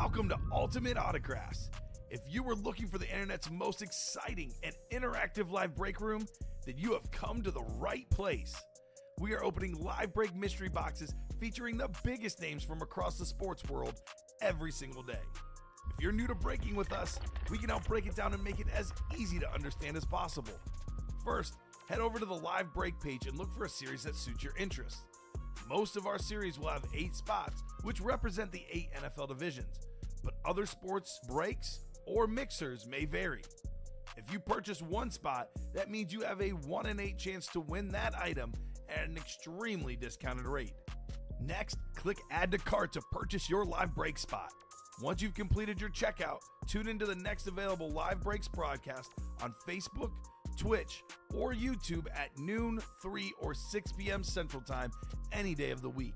Welcome to Ultimate Autographs. If you were looking for the internet's most exciting and interactive live break room, then you have come to the right place. We are opening live break mystery boxes featuring the biggest names from across the sports world every single day. If you're new to breaking with us, we can help break it down and make it as easy to understand as possible. First, head over to the live break page and look for a series that suits your interests. Most of our series will have 8 spots, which represent the 8 NFL divisions, but other sports breaks or mixers may vary. If you purchase one spot, that means you have a 1 in 8 chance to win that item at an extremely discounted rate. Next, click Add to Cart to purchase your live break spot. Once you've completed your checkout, tune into the next available Live Breaks broadcast on Facebook, Twitch, or YouTube at noon, 3, or 6 p.m. Central Time any day of the week.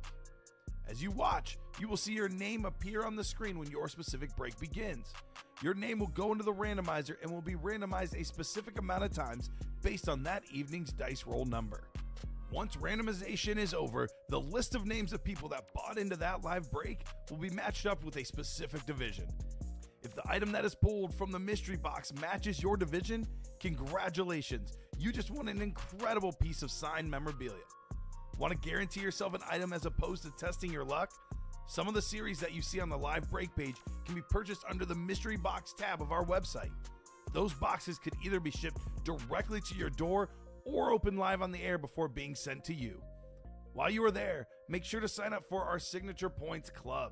As you watch, you will see your name appear on the screen when your specific break begins. Your name will go into the randomizer and will be randomized a specific amount of times based on that evening's dice roll number. Once randomization is over, the list of names of people that bought into that live break will be matched up with a specific division. If the item that is pulled from the mystery box matches your division, congratulations, you just won an incredible piece of signed memorabilia. Want to guarantee yourself an item as opposed to testing your luck? Some of the series that you see on the live break page can be purchased under the mystery box tab of our website. Those boxes could either be shipped directly to your door or open live on the air before being sent to you. While you are there, make sure to sign up for our Signature Points Club.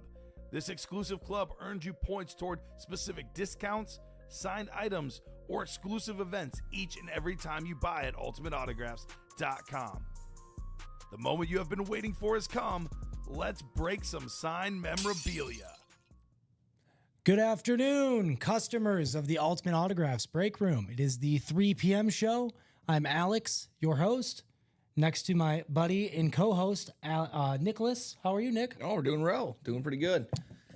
This exclusive club earns you points toward specific discounts, signed items, or exclusive events each and every time you buy at ultimateautographs.com. The moment you have been waiting for has come. Let's break some signed memorabilia. Good afternoon, customers of the Ultimate Autographs Break Room. It is the 3 p.m. show. I'm Alex, your host, next to my buddy and co-host, Nicholas. How are you, Nick? Oh, we're doing well. Doing pretty good.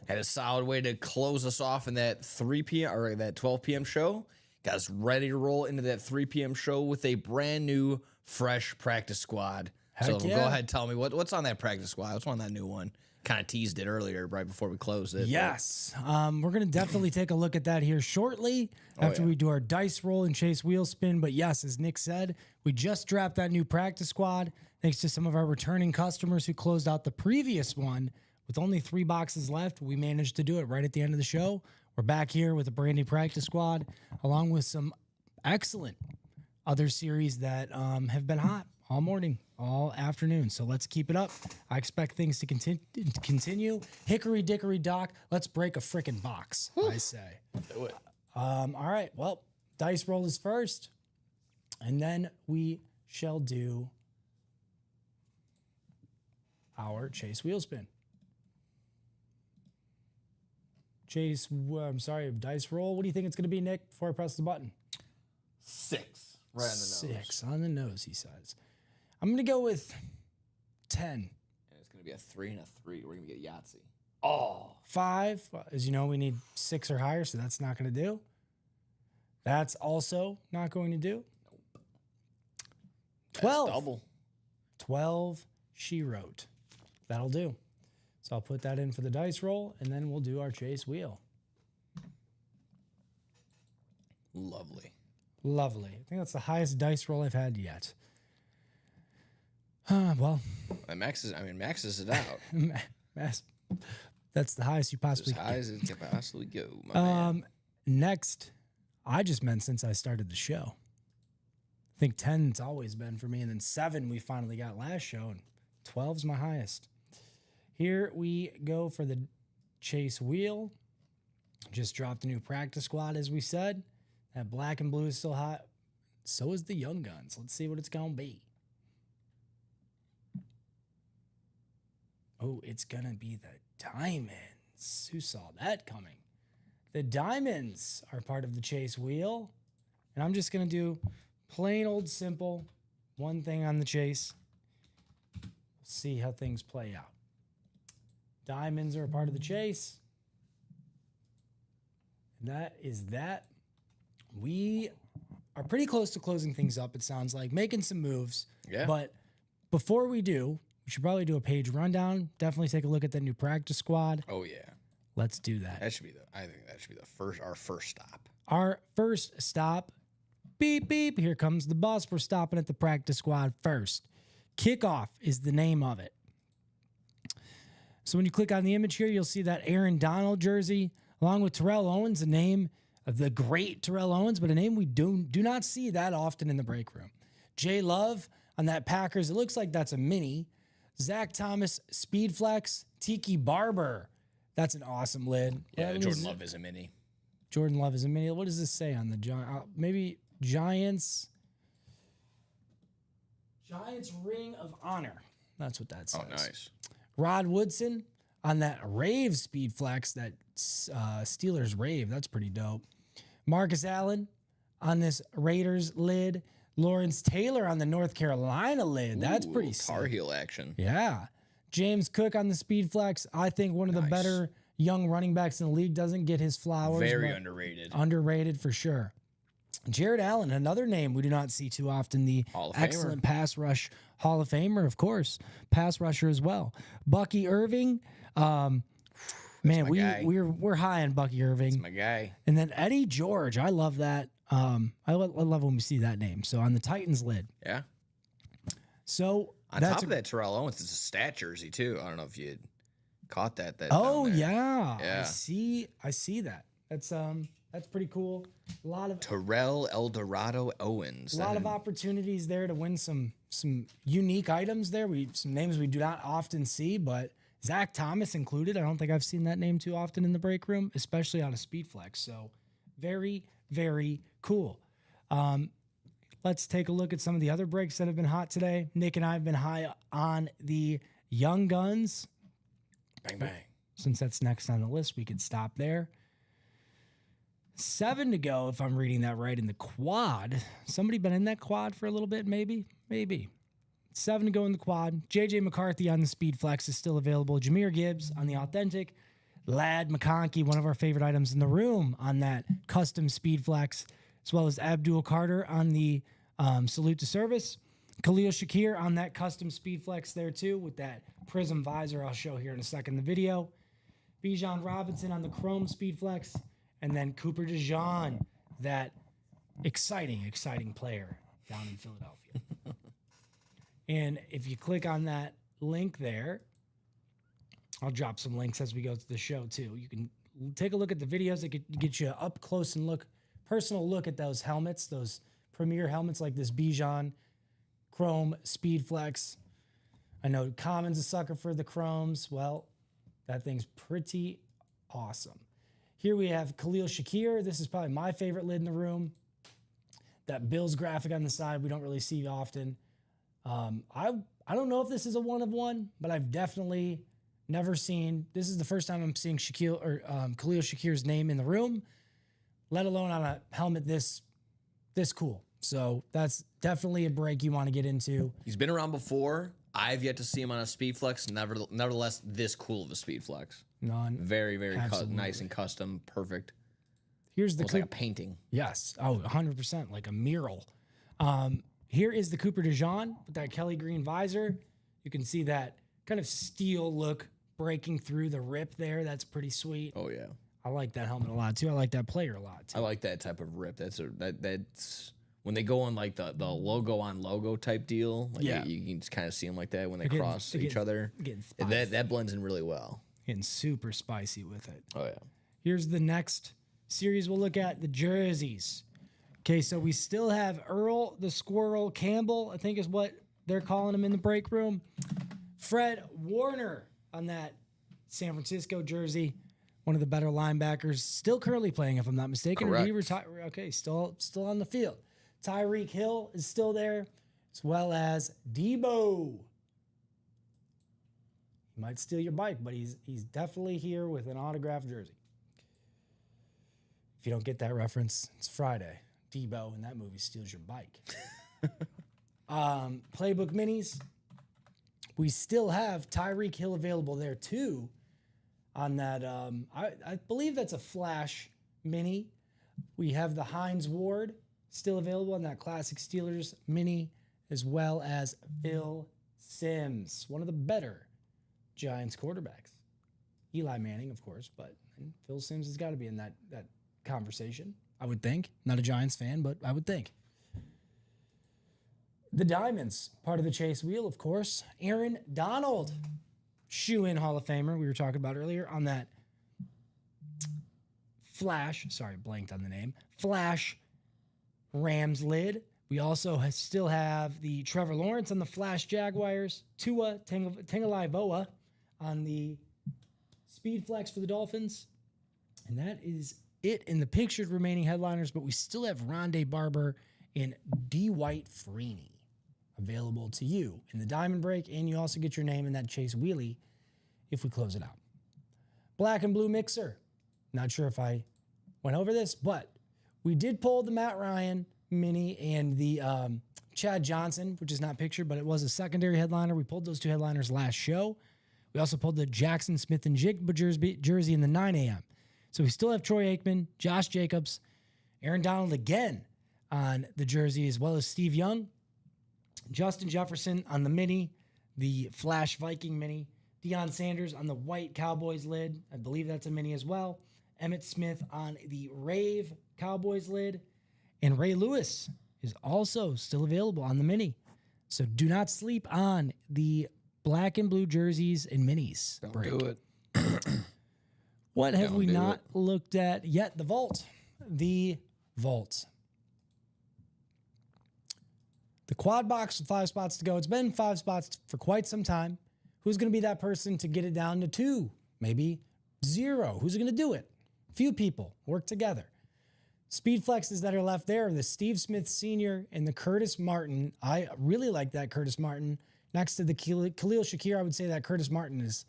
Had a solid way to close us off in that 3 p.m. or that 12 p.m. show. Got us ready to roll into that 3 p.m. show with a brand new, fresh practice squad. Heck so yeah. Go ahead, tell me what's on that practice squad. What's on that new one? Kind of teased it earlier, right before we closed it. Yes. We're going to definitely take a look at that here shortly after we do our dice roll and chase wheel spin. But yes, as Nick said, we just dropped that new practice squad thanks to some of our returning customers who closed out the previous one with only 3 boxes left. We managed to do it right at the end of the show. We're back here with a brand new practice squad along with some excellent other series that have been hot all morning, all afternoon. So let's keep it up. I expect things to continue. Hickory dickory dock. Let's break a frickin' box, I say. Do it. All right. Well, dice roll is first, and then we shall do our chase wheel spin. Dice roll. What do you think it's going to be, Nick, before I press the button? 6. Right on the nose. 6 on the nose, he says. I'm going to go with 10. And it's going to be a 3 and a 3. We're going to get Yahtzee. Oh, 5. As you know, we need 6 or higher, so that's not going to do. That's also not going to do. Nope. 12. That's double. 12, she wrote. That'll do. So I'll put that in for the dice roll, and then we'll do our chase wheel. Lovely. Lovely. I think that's the highest dice roll I've had yet. Well, And maxes it out. that's the highest you possibly As can. high as it can possibly go, my man. Next, I just meant since I started the show. I think 10's always been for me, and then 7 we finally got last show, and 12's my highest. Here we go for the chase wheel. Just dropped a new practice squad, as we said. That black and blue is still hot. So is the Young Guns. Let's see what it's going to be. Oh, it's going to be the Diamonds. Who saw that coming? The Diamonds are part of the chase wheel. And I'm just going to do plain old simple, one thing on the chase. We'll see how things play out. Diamonds are a part of the chase. And that is that. We are pretty close to closing things up, it sounds like, making some moves. Yeah. But before we do, we should probably do a page rundown. Definitely take a look at the new practice squad. Oh, yeah. Let's do that. I think that should be our first stop. Our first stop, beep, beep. Here comes the bus. We're stopping at the practice squad first. Kickoff is the name of it. So when you click on the image here, you'll see that Aaron Donald jersey, along with Terrell Owens, a name of the great Terrell Owens, but a name we do not see that often in the break room. Jay Love on that Packers. It looks like that's a mini. Zach Thomas, Speed Flex, Tiki Barber. That's an awesome lid. Yeah, Jordan Love is a mini. Jordan Love is a mini. What does this say on the maybe Giants? Giants Ring of Honor. That's what that says. Oh, nice. Rod Woodson on that Rave Speed Flex, that Steelers Rave. That's pretty dope. Marcus Allen on this Raiders lid. Lawrence Taylor on the North Carolina lid. That's pretty sick. Tar Heel action. Yeah. James Cook on the Speed Flex. I think one of the better young running backs in the league. Doesn't get his flowers. Very underrated. Underrated for sure. Jared Allen, another name we do not see too often. The excellent pass rush Hall of Famer, of course. Pass rusher as well. Bucky Irving. Man, we're high on Bucky Irving. That's my guy. And then Eddie George. I love that. I love when we see that name. So on the Titans lid. Yeah. So on top of that, Terrell Owens is a stat jersey too. I don't know if you caught that. Yeah. I see that. That's pretty cool. A lot of Terrell Eldorado Owens. A lot of opportunities there to win some unique items there. Some names we do not often see, but Zach Thomas included. I don't think I've seen that name too often in the break room, especially on a Speed Flex. So very, very cool. Let's take a look at some of the other breaks that have been hot today. Nick and I have been high on the Young Guns. Bang, bang. Since that's next on the list, we could stop there. 7 to go, if I'm reading that right, in the quad. Somebody been in that quad for a little bit, maybe? 7 to go in the quad. JJ McCarthy on the Speed Flex is still available. Jahmyr Gibbs on the Authentic. Lad McConkey, one of our favorite items in the room, on that custom Speed Flex, as well as Abdul Carter on the Salute to Service. Khalil Shakir on that custom Speed Flex there too, with that prism visor I'll show here in a second in the video. Bijan Robinson on the Chrome Speed Flex. And then Cooper DeJean, that exciting player down in Philadelphia. And if you click on that link there, I'll drop some links as we go through the show too. You can take a look at the videos that get you up close and personal look at those helmets, those premier helmets like this Bijan Chrome Speed Flex. I know Common's a sucker for the Chromes. Well, that thing's pretty awesome. Here we have Khalil Shakir. This is probably my favorite lid in the room. That Bills graphic on the side we don't really see often. I don't know if this is a one of one, but I've definitely never seen. This is the first time I'm seeing Khalil Shakir's name in the room, let alone on a helmet this cool. So that's definitely a break you want to get into. He's been around before. I've yet to see him on a Speed Flex. Nevertheless, this cool of a Speed Flex. None. Very, very nice and custom. Perfect. Here's the like a painting. Yes. Oh, 100%. Like a mural. Here is the Cooper DeJean with that Kelly green visor. You can see that kind of steel look breaking through the rip there. That's pretty sweet. Oh, yeah. I like that helmet a lot, too. I like that player a lot, too. I like that type of rip. That's when they go on like the logo on logo type deal. Like you can just kind of see them like that when they cross each other. That blends in really well. Getting super spicy with it. Oh, yeah. Here's the next series we'll look at, the jerseys. Okay, so we still have Earl the Squirrel Campbell, I think is what they're calling him in the break room. Fred Warner on that San Francisco jersey, one of the better linebackers, still currently playing, if I'm not mistaken. Correct. Or he retired. Okay, still on the field. Tyreek Hill is still there, as well as Debo. He might steal your bike, but he's definitely here with an autographed jersey. If you don't get that reference, it's Friday. Debo in that movie steals your bike. Playbook minis. We still have Tyreek Hill available there too. On that, I believe that's a Flash mini. We have the Hines Ward still available on that classic Steelers mini, as well as Phil Simms, one of the better Giants quarterbacks. Eli Manning, of course, but Phil Simms has got to be in that conversation, I would think. Not a Giants fan, but I would think. The Diamonds, part of the Chase Wheel, of course. Aaron Donald, shoe-in Hall of Famer we were talking about earlier on that Flash, sorry, blanked on the name, Flash Rams lid. We also still have the Trevor Lawrence on the Flash Jaguars, Tua Tagovailoa on the Speed Flex for the Dolphins. And that is it in the pictured remaining headliners, but we still have Rondé Barber and Dwight Freeney available to you in the Diamond Break, and you also get your name in that Chase Wheelie if we close it out. Black and Blue Mixer. Not sure if I went over this, but we did pull the Matt Ryan mini and the Chad Johnson, which is not pictured, but it was a secondary headliner. We pulled those two headliners last show. We also pulled the Jackson Smith and Jigba jersey in the 9 a.m. So we still have Troy Aikman, Josh Jacobs, Aaron Donald again on the jersey, as well as Steve Young, Justin Jefferson on the mini, the Flash Viking mini, Deion Sanders on the white Cowboys lid. I believe that's a mini as well. Emmitt Smith on the Rave Cowboys lid. And Ray Lewis is also still available on the mini. So do not sleep on the black and blue jerseys and minis. Don't do it. What have we not looked at yet? The Vault. The Vault. The quad box with 5 spots to go. It's been 5 spots for quite some time. Who's going to be that person to get it down to 2? Maybe 0. Who's going to do it? Few people work together. Speed flexes that are left there are the Steve Smith Sr. and the Curtis Martin. I really like that Curtis Martin. Next to the Khalil Shakir, I would say that Curtis Martin is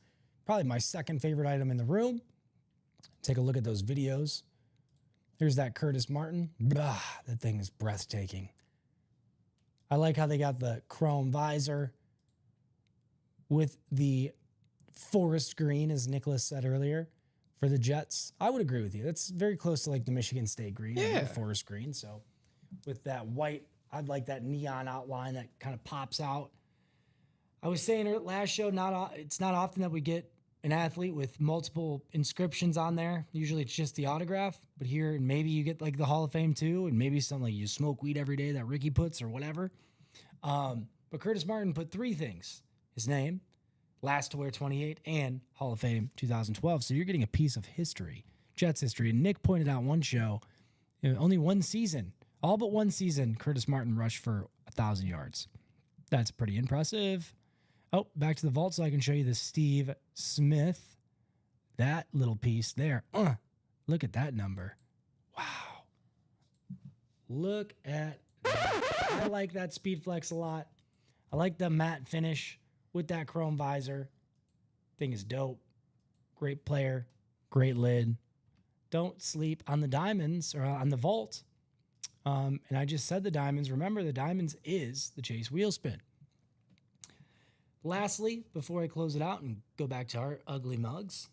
probably my second favorite item in the room. Take a look at those videos. Here's that Curtis Martin. Bah, that thing is breathtaking. I like how they got the chrome visor with the forest green, as Nicholas said earlier, for the Jets. I would agree with you. That's very close to like the Michigan State green, the forest green. So with that white, I'd like that neon outline that kind of pops out. I was saying last show, it's not often that we get an athlete with multiple inscriptions on there. Usually it's just the autograph, but here maybe you get like the Hall of Fame too, and maybe something like you smoke weed every day that Ricky puts or whatever. But Curtis Martin put 3 things: his name, last to wear 28, and Hall of Fame 2012. So you're getting a piece of history, Jets history. And Nick pointed out one show, only one season, all but one season, Curtis Martin rushed for 1,000 yards. That's pretty impressive. Oh, back to the vault so I can show you the Steve Smith. That little piece there. Look at that number. Wow. Look at that. I like that speed flex a lot. I like the matte finish with that chrome visor. Thing is dope. Great player. Great lid. Don't sleep on the diamonds or on the vault. And I just said the diamonds. Remember, the diamonds is the Chase wheel spin. Lastly, before I close it out and go back to our ugly mugs,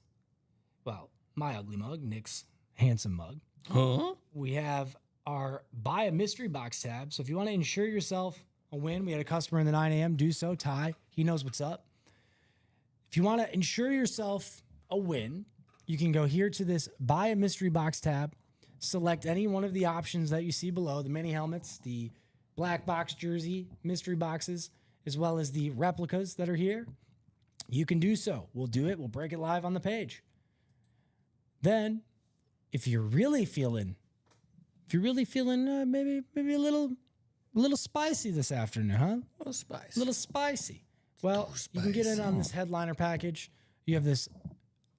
well, my ugly mug, Nick's handsome mug, we have our Buy a Mystery Box tab. So if you want to ensure yourself a win, we had a customer in the 9 a.m. do so, Ty. He knows what's up. If you want to ensure yourself a win, you can go here to this Buy a Mystery Box tab, select any one of the options that you see below, the mini helmets, the black box jersey, mystery boxes, as well as the replicas that are here. You can do so. We'll do it. We'll break it live on the page. Then, if you're really feeling maybe a little spicy this afternoon, huh? A little spicy. Well, you can get in on this headliner package. You have this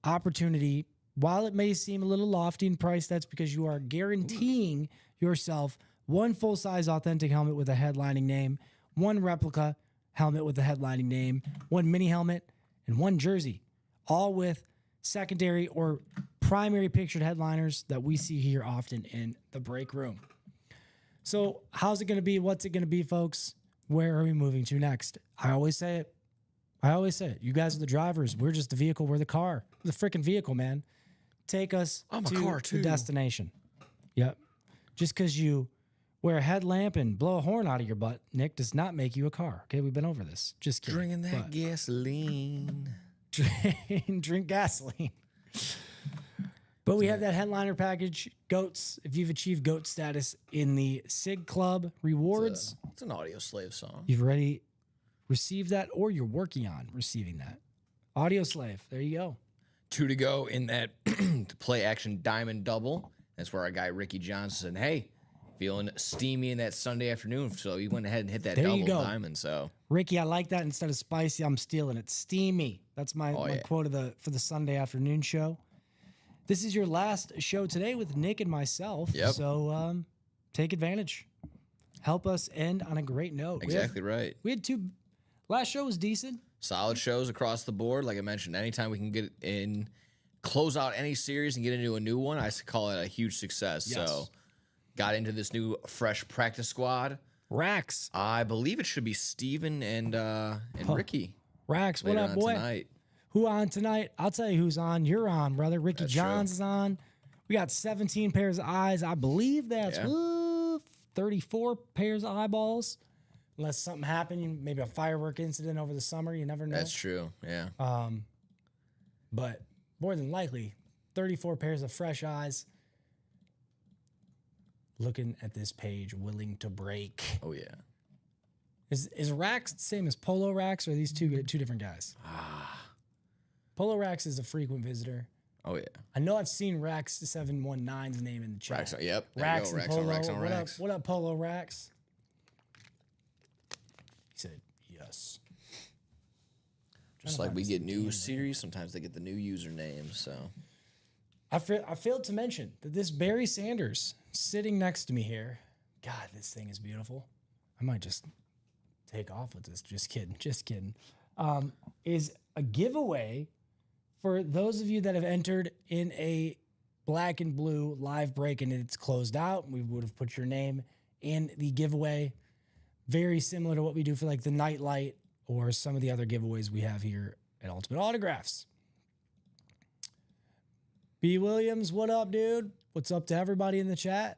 opportunity. While it may seem a little lofty in price, that's because you are guaranteeing yourself one full-size authentic helmet with a headlining name, one replica helmet with a headlining name, one mini helmet, and one jersey, all with secondary or primary pictured headliners that we see here often in the break room. So how's it going to be? What's it going to be, folks? Where are we moving to next? I always say it. You guys are the drivers. We're just the vehicle. We're the car. The freaking vehicle, man. Take us to the destination. Yep. Just because you wear a headlamp and blow a horn out of your butt, Nick, does not make you a car. Okay, we've been over this. Just kidding. Drinking that gasoline. drink gasoline. But we have that headliner package, GOATs. If you've achieved GOAT status in the SIG Club rewards, It's an Audio Slave song. you've already received that or you're working on receiving that. Audio Slave, there you go. 2 to go in that play action diamond double. That's where our guy Ricky Johnson, hey, feeling steamy in that Sunday afternoon. So he went ahead and hit that There you double go. diamond. So Ricky, I like that. Instead of spicy, I'm stealing it. Steamy. That's my yeah. quote for the Sunday afternoon show. This is your last show today with Nick and myself. Yep. So take advantage. Help us end on a great note. exactly right. We had 2. Last show was decent. Solid shows across the board. Like I mentioned, anytime we can get in, close out any series and get into a new one, I call it a huge success. Yes. So got into this new fresh practice squad. Rax. I believe it should be Steven and Ricky. Rax, what later up, on boy? tonight. Who on tonight? I'll tell you who's on. You're on, brother. Ricky That's Johns true. is on. We got 17 pairs of eyes. I believe that's Yeah. 34 pairs of eyeballs. Unless something happened, maybe a firework incident over the summer. You never know. That's true. Yeah. But more than likely, 34 pairs of fresh eyes. Looking at this page, willing to break. Oh yeah. Is Rax the same as Polo Rax, or are these two different guys? Polo Rax is a frequent visitor. Oh yeah. I know I've seen Rax 719's name in the chat. Rax. Yep. There Rax you go. and Rax Polo. on Rax on what Rax. up? What up, Polo Rax? He said yes. Just like we get new series, sometimes they get the new username. So I failed to mention that this Barry Sanders sitting next to me here. God, this thing is beautiful. I might just take off with this. Just kidding. Just kidding. Is a giveaway for those of you that have entered in a black and blue live break and it's closed out. We would have put your name in the giveaway. Very similar to what we do for like the Nightlight or some of the other giveaways we have here at Ultimate Autographs. B. Williams, what up, dude? What's up to everybody in the chat?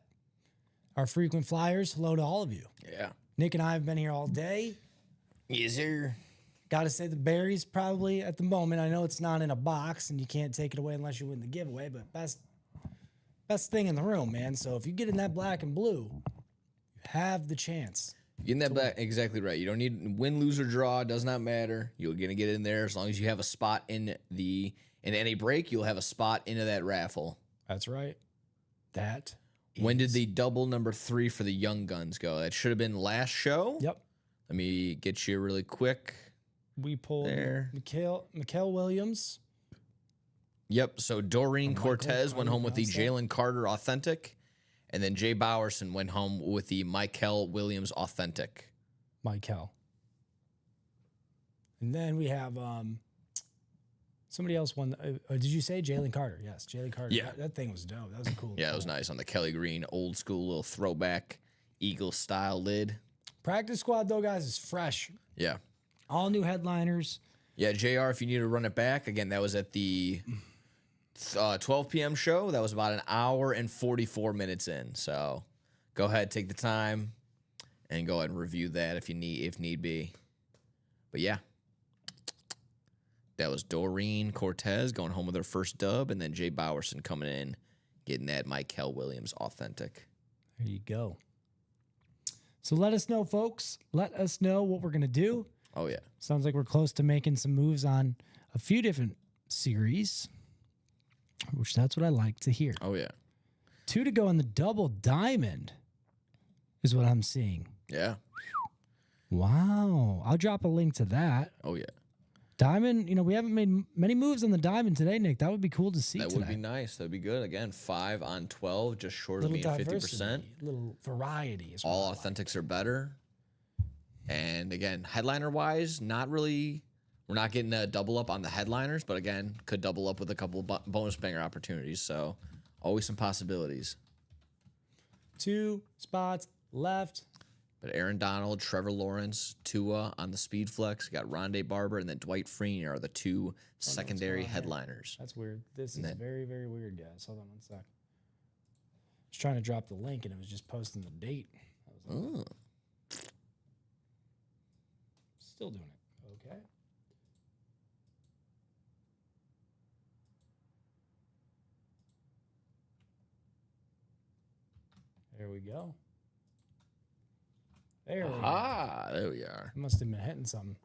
Our frequent flyers, hello to all of you. yeah. Nick and I have been here all day. Yes, sir. Got to say the berries probably at the moment. I know it's not in a box and you can't take it away unless you win the giveaway, but best thing in the room, man. So if you get in that black and blue, you have the chance. Getting that back exactly right. You don't need win, lose, or draw. Does not matter. You're gonna get in there as long as you have a spot in any break. You'll have a spot into that raffle. That's right. That. When did the double number 3 for the Young Guns go? That should have been last show. Yep. Let me get you really quick. We pulled There. Mikhail Williams. Yep. So Doreen Cortez went home with the how's that? Jalen Carter Authentic, and then Jay Bowerson went home with the Michael Williams Authentic. Michael. And then we have somebody else won. Did you say Jalen Carter? Yes, Jalen Carter. Yeah. That thing was dope. That was a cool. Yeah, it was nice on the Kelly Green old school little throwback Eagle style lid. Practice squad though, guys, is fresh. Yeah. All new headliners. Yeah, JR, if you need to run it back, again, that was at the 12 p.m. show. That was about an hour and 44 minutes in. So go ahead, take the time, and go ahead and review that if need be. But yeah, that was Doreen Cortez going home with her first dub, and then Jay Bowerson coming in, getting that Michael Williams Authentic. There you go. So let us know, folks. Let us know what we're gonna do. Oh, yeah. Sounds like we're close to making some moves on a few different series, which that's what I like to hear. Oh, yeah. 2 to go in the double diamond is what I'm seeing. Yeah. Wow. I'll drop a link to that. Oh, yeah. Diamond, we haven't made many moves on the diamond today, Nick. That would be cool to see That today. would be nice. That'd be good. Again, 5 on 12, just short of Little being diversity, 50%. little variety. Is what I All like. authentics are better. And again, headliner wise, not really. We're not getting a double up on the headliners, but again, could double up with a couple bonus banger opportunities. So always some possibilities. 2 spots left. But Aaron Donald, Trevor Lawrence, Tua on the speed flex. You got Rondé Barber and then Dwight Freeney are the 2 secondary headliners. That's weird. This is then- very, very weird, guys. Hold on one sec. I was trying to drop the link and it was just posting the date. I was like, still doing it. Okay. There we go. There we go. There we are. I must have been hitting something.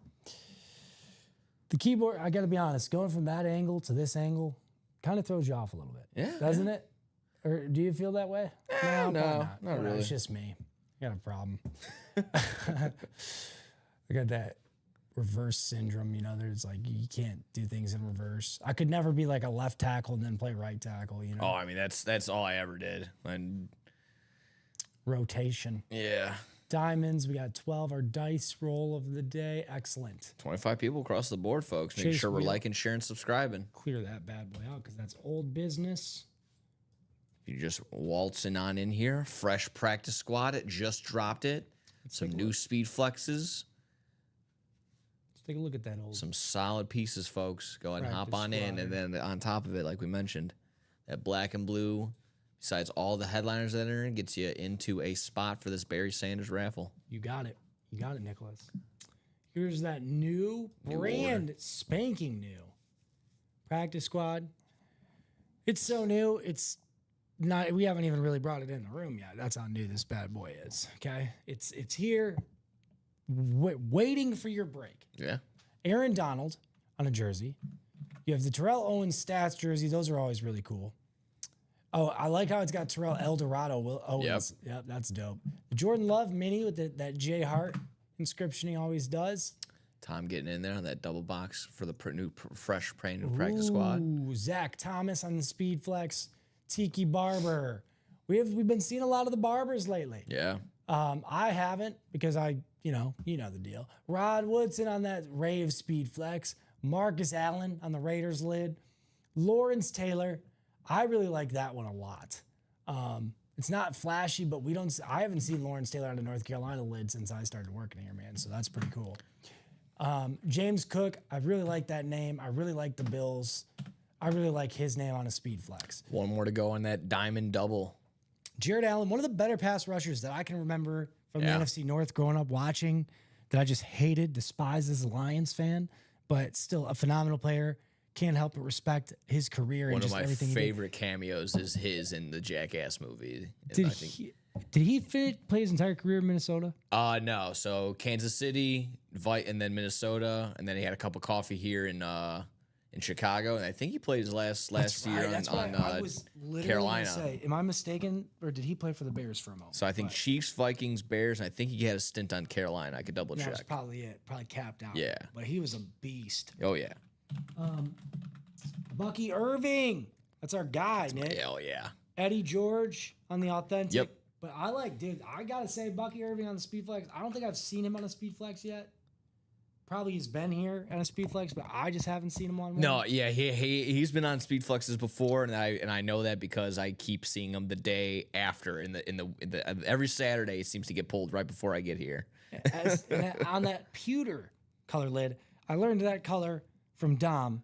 The keyboard, I got to be honest, going from that angle to this angle kind of throws you off a little bit. Yeah. Doesn't it? Or do you feel that way? No, probably not really. It's just me. I got a problem. I got that reverse syndrome. You know, there's like, you can't do things in reverse. I could never be like a left tackle and then play right tackle, you know? Oh, I mean, that's all I ever did. And Rotation. yeah. Diamonds, we got 12. Our dice roll of the day. Excellent. 25 people across the board, folks. Making Chase sure we're Wheel. liking, sharing, subscribing. Clear that bad boy out because that's old business. If you're just waltzing on in here, fresh practice squad. It just dropped it. Some new speed flexes. Let's take a look at that old. Some solid pieces, folks. Go ahead and hop Practice on in. squad. And then on top of it, like we mentioned, that black and blue, besides all the headliners that are in, gets you into a spot for this Barry Sanders raffle. You got it. You got it, Nicholas. Here's that new brand spanking new practice squad. It's so new. It's not. We haven't even really brought it in the room yet. That's how new this bad boy is. Okay, it's here, waiting for your break. Yeah. Aaron Donald on a jersey. You have the Terrell Owens stats jersey. Those are always really cool. Oh, I like how it's got Terrell Eldorado Owens. Yep, that's dope. The Jordan Love mini with that J Hart inscription he always does. Tom getting in there on that double box for the new fresh new practice squad. Ooh, Zach Thomas on the Speed Flex. Tiki Barber. We've been seeing a lot of the Barbers lately. Yeah. I haven't because you know the deal. Rod Woodson on that Rave Speed Flex. Marcus Allen on the Raiders lid. Lawrence Taylor. I really like that one a lot. It's not flashy, but I haven't seen Lawrence Taylor on a North Carolina lid since I started working here, man. So that's pretty cool. James Cook, I really like that name. I really like the Bills. I really like his name on a Speed Flex. One more to go on that diamond double. Jared Allen, one of the better pass rushers that I can remember from Yeah. the NFC North growing up watching, that I just hated, despised as a Lions fan, but still a phenomenal player. Can't help but respect his career One and of just my everything favorite cameos is his in the Jackass movie. And he I did. think, Did he play his entire career in Minnesota? no. So Kansas City, and then Minnesota, and then he had a cup of coffee here in Chicago, and I think he played his last year on I was literally Carolina. gonna say, am I mistaken, or did he play for the Bears for a moment? So I think Chiefs, Vikings, Bears, and I think he had a stint on Carolina. I could double That's check. probably it. Probably capped out. Yeah. But he was a beast. Oh yeah. Bucky Irving. That's our guy, Nick. Hell yeah. Eddie George on the authentic. Yep. But I gotta say, Bucky Irving on the Speed Flex. I don't think I've seen him on a Speed Flex yet. Probably he's been here on a Speed Flex, but I just haven't seen him on one. No, yeah, he's been on Speed Flexes before, and I know that because I keep seeing him the day after in the every Saturday. It seems to get pulled right before I get here. On that pewter color lid, I learned that color from Dom.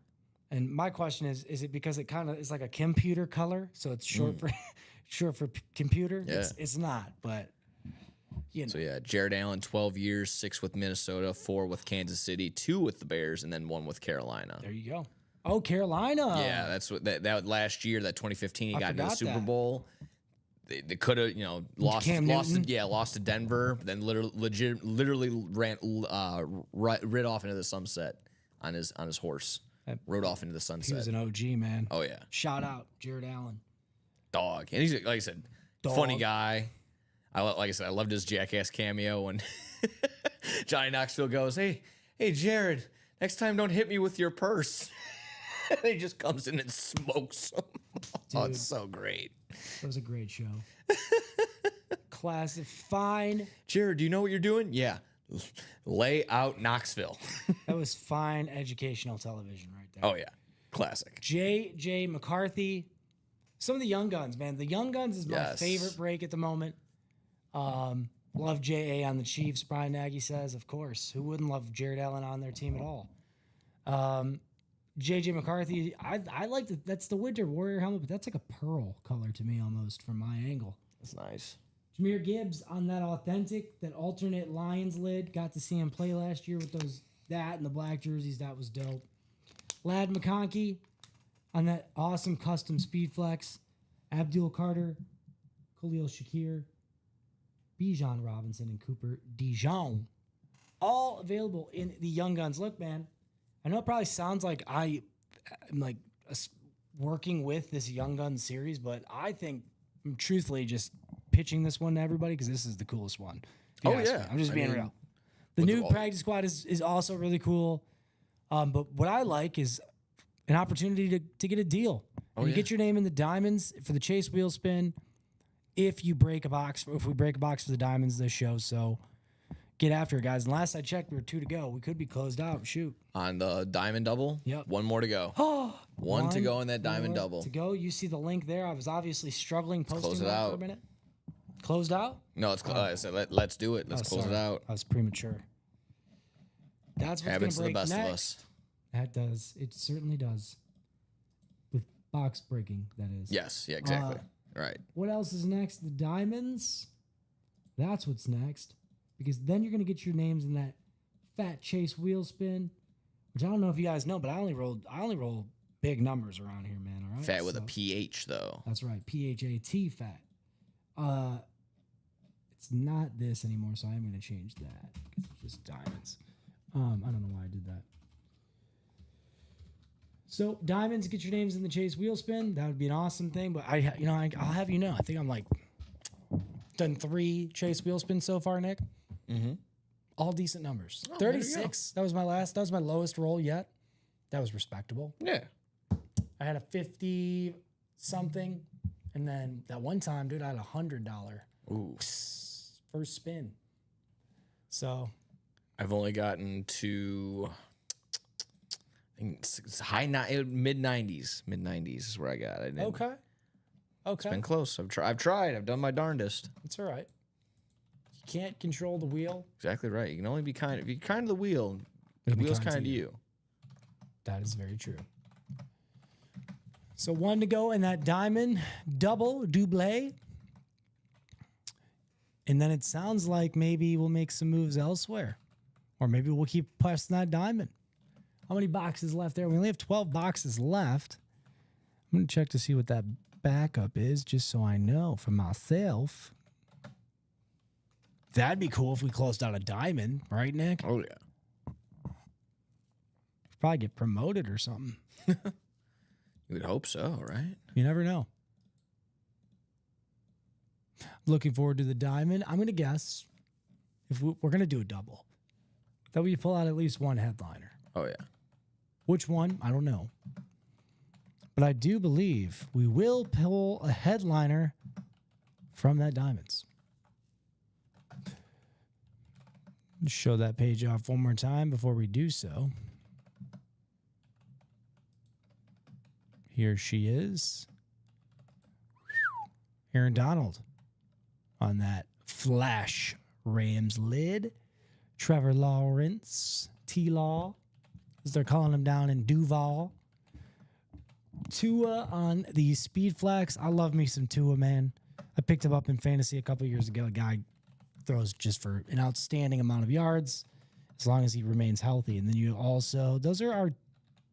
And my question is it because it kind of is like a computer color, so it's short for computer? Yeah. It's not, but you know. So yeah, Jared Allen, 12 years, 6 with Minnesota, 4 with Kansas City, 2 with the Bears, and then 1 with Carolina. There you go. Oh, Carolina. Yeah, that's what that last year, that 2015, he got into the forgot Super that. Bowl. They could have, lost to Denver, then literally ran rid off into the sunset on his horse. Rode off into the sunset. He was an OG, man. Oh yeah, Shout out Jared Allen. dog, and he's like I said, funny guy. Like I said, I loved his Jackass cameo when Johnny Knoxville goes, "Hey, Jared, next time don't hit me with your purse." And he just comes in and smokes him. Oh, it's so great. That was a great show. Classic, fine. Jared, do you know what you're doing? Yeah, lay out Knoxville. That was fine educational television right there. Oh yeah, classic. J.J. McCarthy. Some of the Young Guns, man. The Young Guns is my favorite break at the moment. Love J.A. on the Chiefs, Brian Nagy says. Of course. Who wouldn't love Jared Allen on their team at all? J.J. McCarthy, I like that's the Winter Warrior helmet, but that's like a pearl color to me almost from my angle. That's nice. Jameer Gibbs on that authentic, that alternate Lions lid. Got to see him play last year with that and the black jerseys. That was dope. Lad McConkey on that awesome custom Speed Flex. Abdul Carter, Khalil Shakir, Bijan Robinson, and Cooper DeJean. All available in the Young Guns. Look, man, I know it probably sounds like I'm like working with this Young Guns series, but I think I'm truthfully just pitching this one to everybody because this is the coolest one. Oh, yeah. I'm just being real. The with new practice squad is also really cool. But what I like is an opportunity to get a deal. And you get your name in the diamonds for the Chase wheel spin. If we break a box for the diamonds this show, so get after it, guys. And last I checked, we were 2 to go. We could be closed out. Shoot. On the diamond double? Yep. 1 more to go. One to go in that diamond double. To go. You see the link there. I was obviously struggling posting close it that out. for a minute. Closed out? No, it's I said let's do it. Let's close it out. I was premature. That's what's Happens to going the to break best next. of us. That does. It certainly does. With box breaking, that is. Yes, yeah, exactly. Right. What else is next? The diamonds. That's what's next. Because then you're going to get your names in that fat Chase wheel spin, which I don't know if you guys know, but I only roll big numbers around here, man. All right. Fat with a PH though. That's right. PHAT fat. It's not this anymore, so I'm going to change that. It's just diamonds. I don't know why I did that. So diamonds, get your names in the Chase wheel spin. That would be an awesome thing. But I'll have you know, I think I'm like done 3 Chase wheel spins so far, Nick. Mm-hmm. All decent numbers. Oh, 36. That was my last. That was my lowest roll yet. That was respectable. Yeah. I had a 50 something, and then that one time, dude, I had $100 Ooh. first spin. So I've only gotten to I think it's mid 90s. Mid 90s is where I got. I didn't, okay. It's been close. I've tried. I've done my darndest. It's all right. You can't control the wheel. Exactly right. You can only be kind. If you're kind of the wheel, the It'll be wheel's kind to kind to you. That is very true. So 1 to go in that diamond double. And then it sounds like maybe we'll make some moves elsewhere. Or maybe we'll keep pressing that diamond. How many boxes left there? We only have 12 boxes left. I'm going to check to see what that backup is, just so I know for myself. That'd be cool if we closed out a diamond, right, Nick? Oh yeah. Probably get promoted or something. You would hope so, right? You never know. Looking forward to the diamond. I'm going to guess if we're going to do a double, that we pull out at least one headliner. Oh yeah. Which one? I don't know. But I do believe we will pull a headliner from that diamonds. Show that page off one more time before we do so. Here she is. Aaron Donald on that Flash Rams lid. Trevor Lawrence, T-Law, as they're calling him down in Duval. Tua on the Speed Flex. I love me some Tua, man. I picked him up in fantasy a couple years ago. A guy throws just for an outstanding amount of yards as long as he remains healthy. And then you also, those are our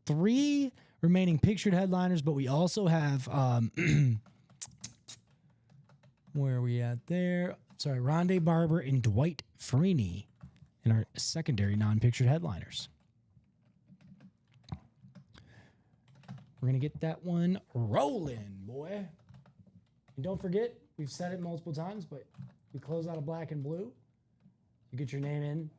3 remaining pictured headliners, but we also have, where are we at there? Sorry, Rondé Barber and Dwight Freeney in our secondary non-pictured headliners. We're going to get that one rolling, boy. And don't forget, we've said it multiple times, but we close out a black and blue. You get your name in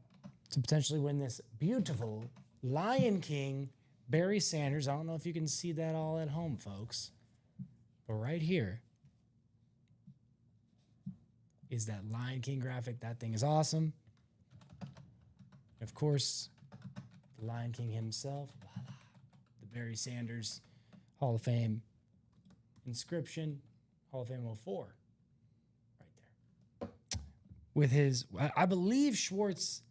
to potentially win this beautiful Lion King Barry Sanders. I don't know if you can see that all at home, folks. But right here is that Lion King graphic. That thing is awesome. Of course, the Lion King himself, the Barry Sanders Hall of Fame inscription, Hall of Fame 04, right there. With his, I believe Schwartz,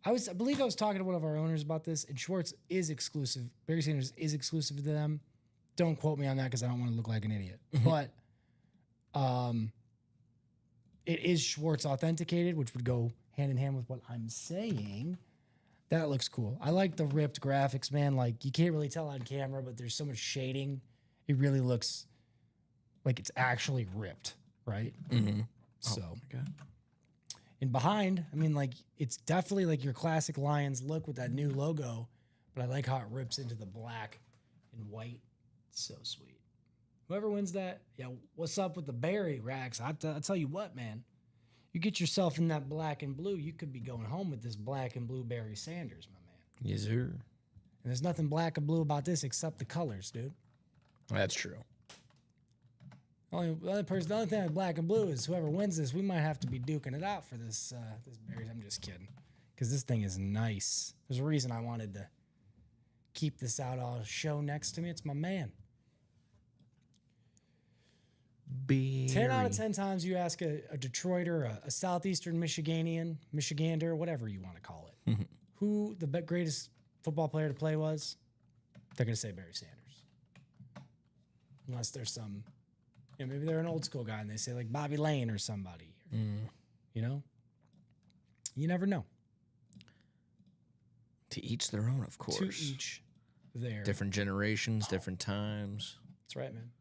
I believe I was talking to one of our owners about this, and Schwartz is exclusive. Barry Sanders is exclusive to them. Don't quote me on that because I don't want to look like an idiot. But it is Schwartz authenticated, which would go hand in hand with what I'm saying. That looks cool. I like the ripped graphics, man. Like, you can't really tell on camera, but there's so much shading. It really looks like it's actually ripped, right? Mm-hmm. So, my God. And behind, I mean, like, it's definitely like your classic Lions look with that new logo, but I like how it rips into the black and white. It's so sweet. Whoever wins that, yeah, what's up with the berry racks? I'll tell you what, man. You get yourself in that black and blue, you could be going home with this black and blue Barry Sanders, my man. Yes, sir. And there's nothing black and blue about this except the colors, dude. That's true. The only thing with black and blue is whoever wins this, we might have to be duking it out for this berries. I'm just kidding, because this thing is nice. There's a reason I wanted to keep this out all show next to me. It's my man. 10 out of 10 times you ask a Detroiter, a Southeastern Michigander, whatever you want to call it, who the greatest football player to play was, they're going to say Barry Sanders. Unless there's some, maybe they're an old school guy and they say like Bobby Lane or somebody. You know? You never know. To each their own, of course. To each their. Different generations, different times. That's right, man.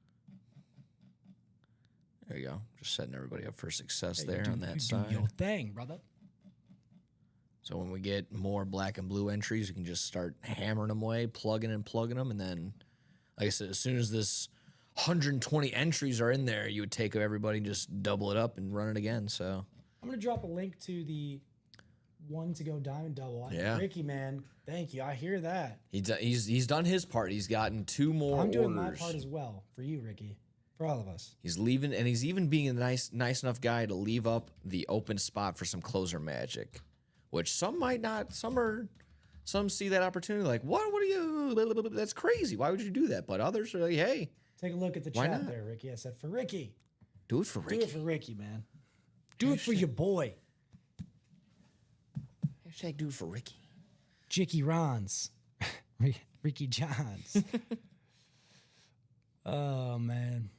There you go. Just setting everybody up for success Hey, there on that side. Do your thing, brother. So when we get more black and blue entries, we can just start hammering them away, plugging them, and then, like I said, as soon as this 120 entries are in there, you would take everybody and just double it up and run it again. So I'm gonna drop a link to the one to go diamond double. Yeah. Ricky, man, thank you. I hear that. He's done his part. He's gotten 2 more I'm doing orders. my part as well for you, Ricky. For all of us. He's leaving, and he's even being a nice enough guy to leave up the open spot for some closer magic, which some might not. Some see that opportunity like, what are you? That's crazy. Why would you do that? But others are like, hey, Take a look at the Why chat not? there, Ricky. I said for Ricky. do it for Ricky. Do it for Ricky, man. Do it for your boy, Hashtag do it for Ricky. Jicky Rons. Ricky Johns. Oh, man.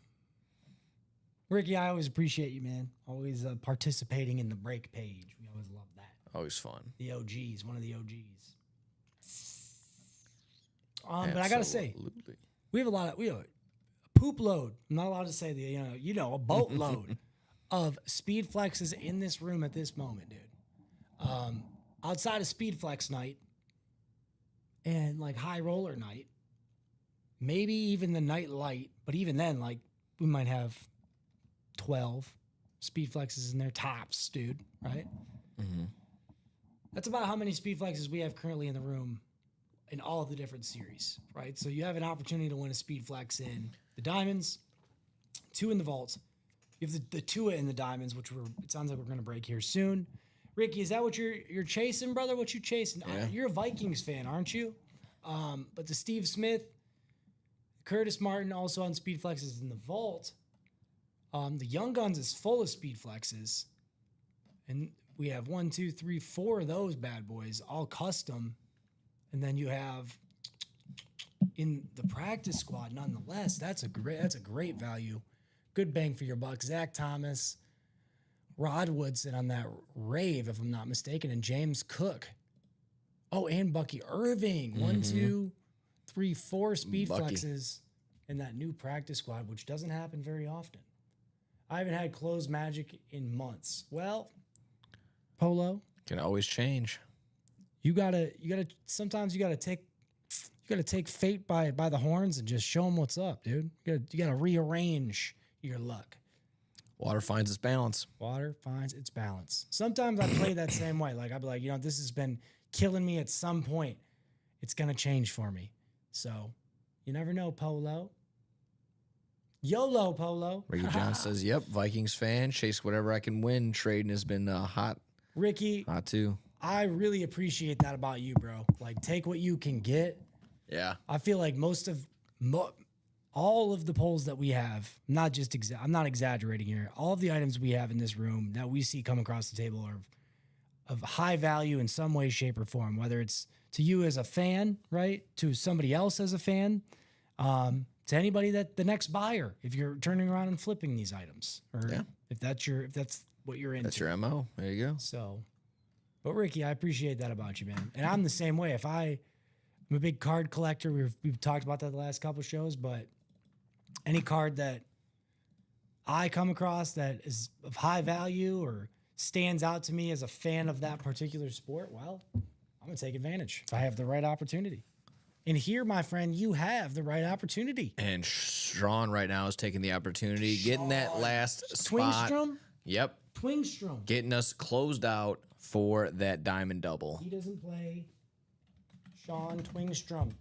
Ricky, I always appreciate you, man. Always participating in the break page. We always love that. Always fun. The OGs, one of the OGs. But I gotta say, Absolutely. we have a poop load. I'm not allowed to say a boatload of speed flexes in this room at this moment, dude. Outside of speed flex night and like high roller night, maybe even the night light, but even then, like we might have 12 speed flexes in there tops, dude. Right? Mm-hmm. That's about how many speed flexes we have currently in the room in all of the different series, right? So you have an opportunity to win a speed flex in the diamonds, 2 in the vaults. You have the 2 in the diamonds, which it sounds like we're going to break here soon. Ricky, is that what you're chasing, brother? What you chasing? Yeah. You're a Vikings fan, aren't you? But the Steve Smith, Curtis Martin also on speed flexes in the vault. The Young Guns is full of speed flexes. And we have 1, 2, 3, 4 of those bad boys, all custom. And then you have in the practice squad, nonetheless, that's a great value. Good bang for your buck. Zach Thomas, Rod Woodson on that rave, if I'm not mistaken, and James Cook. Oh, and Bucky Irving. 1, 2, 3, 4 speed Bucky. flexes in that new practice squad, which doesn't happen very often. I haven't had closed magic in months. Well, Polo, Can always change. sometimes you gotta take fate by the horns and just show them what's up, dude. You gotta rearrange your luck. Water finds its balance. Water finds its balance. Sometimes I play that same way. Like I'd be like, this has been killing me at some point. It's gonna change for me. So you never know, Polo. YOLO, Polo. Ricky John says, yep, Vikings fan. Chase whatever I can win. Trading has been hot Ricky, too. I really appreciate that about you, bro. Like, take what you can get. Yeah. I feel like all of the polls that we have, I'm not exaggerating here. All of the items we have in this room that we see come across the table are of high value in some way, shape, or form, whether it's to you as a fan, right? To somebody else as a fan, to anybody the next buyer, if you're turning around and flipping these items, or if that's what you're into. That's your MO. There you go. So, but Ricky, I appreciate that about you, man. And I'm the same way. I'm a big card collector. We've talked about that the last couple of shows, but any card that I come across that is of high value or stands out to me as a fan of that particular sport, well, I'm going to take advantage if I have the right opportunity. And here, my friend, you have the right opportunity. And Sean right now is taking the opportunity, getting that last spot. Twingstrom? Yep. Twingstrom. Getting us closed out for that diamond double. He doesn't play. Sean Twingstrom.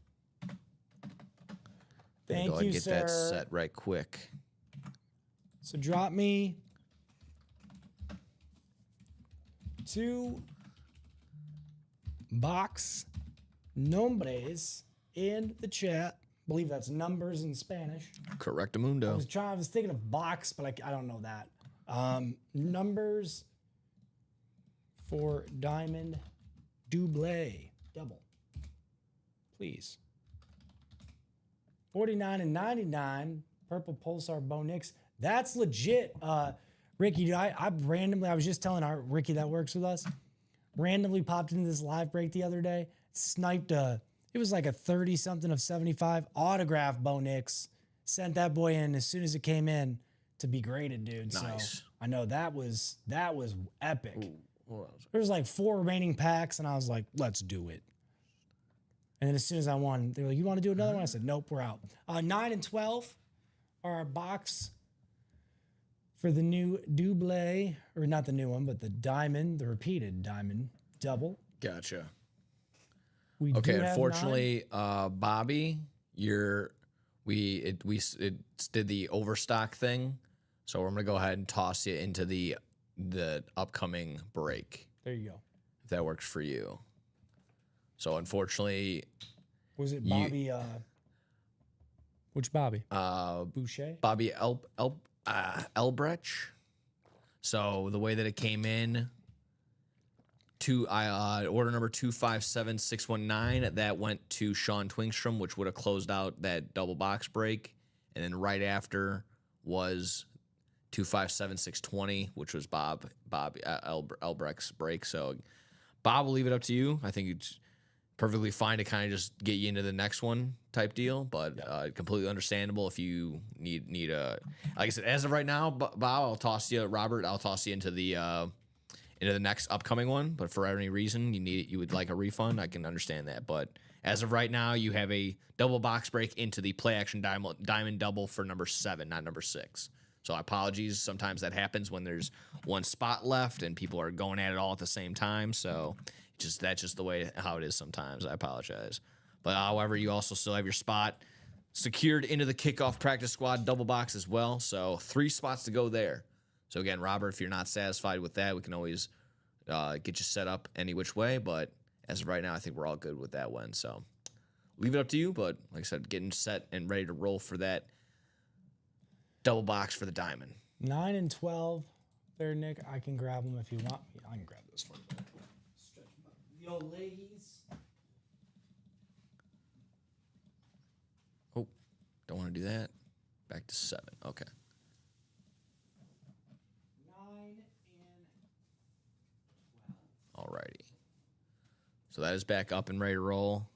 Thank Go ahead you, and get sir. that set right quick. So drop me 2 box nombres in the chat. I believe that's numbers in Spanish. Correctamundo. I was thinking of box, but I don't know that. Numbers for Diamond double. Please. 49 and 99, Purple Pulsar Bo Nix. That's legit. Ricky, dude, I was just telling our Ricky that works with us, randomly popped into this live break the other day, sniped it was like a 30 something of 75 autograph Bo Nix, sent that boy in as soon as it came in to be graded, dude. Nice. So I know that was epic. There was like 4 remaining packs, and I was like, let's do it. And then as soon as I won, they were like, you want to do another one? I said, nope, we're out. 9 and 12 are our box for the new double, or not the new one, but the diamond, the repeated diamond double. Gotcha. We Okay, do have unfortunately, Bobby, we did the overstock thing, so we're gonna go ahead and toss you into the upcoming break. There you go. If that works for you. So unfortunately, Was it Bobby? Which Bobby? Boucher. Bobby Elbrecht. So the way that it came in, order number 257619, that went to Sean Twingstrom, which would have closed out that double box break, and then right after was 257620, which was Bob Elbrecht's break. So Bob, will leave it up to you. I think it's perfectly fine to kind of just get you into the next one type deal, but completely understandable if you need a, like I said, as of right now, Bob, I'll toss you, Robert, I'll toss you into the next upcoming one. But for any reason you would like a refund, I can understand that. But as of right now, you have a double box break into the play action diamond double for number 7, not number 6. So apologies. Sometimes that happens when there's one spot left and people are going at it all at the same time. So that's just the way how it is sometimes. I apologize. But however, you also still have your spot secured into the kickoff practice squad double box as well. So 3 spots to go there. So again, Robert, if you're not satisfied with that, we can always get you set up any which way. But as of right now, I think we're all good with that one. So leave it up to you. But like I said, getting set and ready to roll for that double box for the diamond. 9 and 12 there, Nick. I can grab them if you want me. I can grab those for you. Stretch them up. The old ladies. Oh, don't want to do that. Back to 7. Okay. 9 and 12. Alrighty. So that is back up and ready to roll.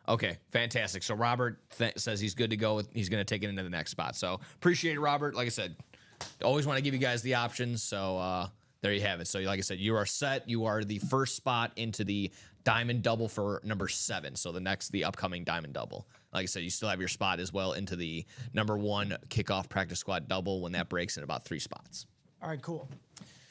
Okay, fantastic. So Robert says he's good to go. He's going to take it into the next spot. So appreciate it, Robert. Like I said, always want to give you guys the options. So there you have it. So like I said, you are set. You are the first spot into the diamond double for number 7. So the upcoming diamond double. Like I said, you still have your spot as well into the number 1 kickoff practice squad double when that breaks in about 3 spots. All right, cool.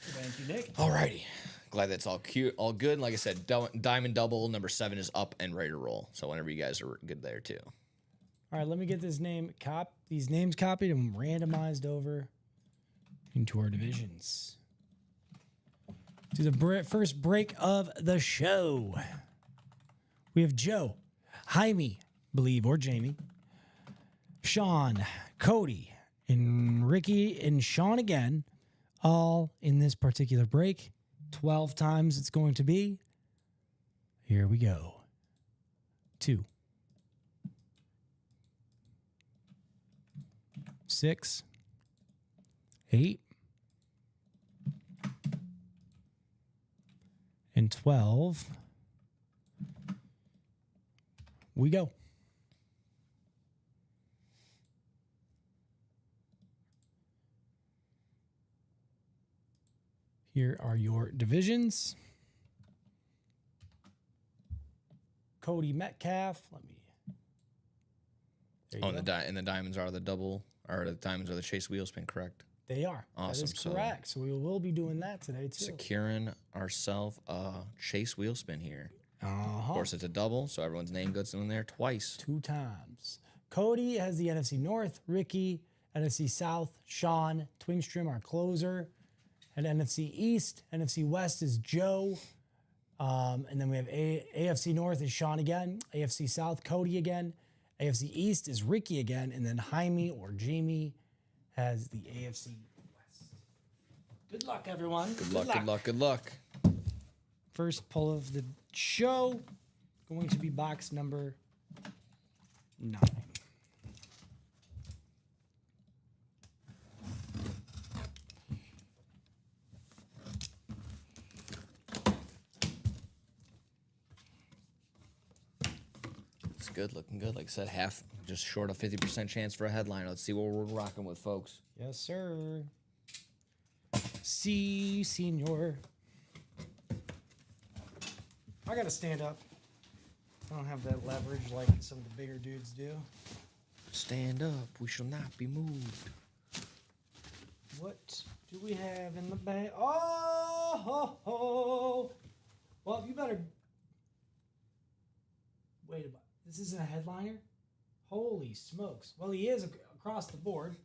Thank you, Nick. Alrighty. Glad that's all cute, all good. Like I said, diamond double number 7 is up and ready to roll. So whenever you guys are good there too. All right, let me get these names copied and randomized over into our divisions. To the first break of the show, we have Joe, Jaime, believe, or Jamie, Sean, Cody, and Ricky, and Sean again, all in this particular break. 12 times it's going to be. Here we go. 2, 6, 8, and 12. We go. Here are your divisions. Cody Metcalf. Let me. There you Oh, go. and the diamonds are the double, or the diamonds are the chase wheel spin, correct? They are. Awesome. That is correct. So we will be doing that today too. Securing ourselves a chase wheel spin here. Uh-huh. Of course, it's a double, so everyone's name gets in there twice. 2 times. Cody has the NFC North. Ricky, NFC South. Sean, Twingstrom, our closer. And NFC East. NFC West is Joe. And then we have AFC North is Sean again. AFC South, Cody again. AFC East is Ricky again. And then Jaime or Jamie has the AFC West. Good luck, everyone. Good luck. Good luck. First pull of the show, going to be box number 9. It's good, looking good. Like I said, half, just short of 50% chance for a headliner. Let's see what we're rocking with, folks. Yes, sir. Si, senor. I gotta stand up. I don't have that leverage like some of the bigger dudes do. Stand up. We shall not be moved. What do we have in the bag? Oh, ho, ho. Well, you better wait a minute. This isn't a headliner? Holy smokes. Well, he is across the board.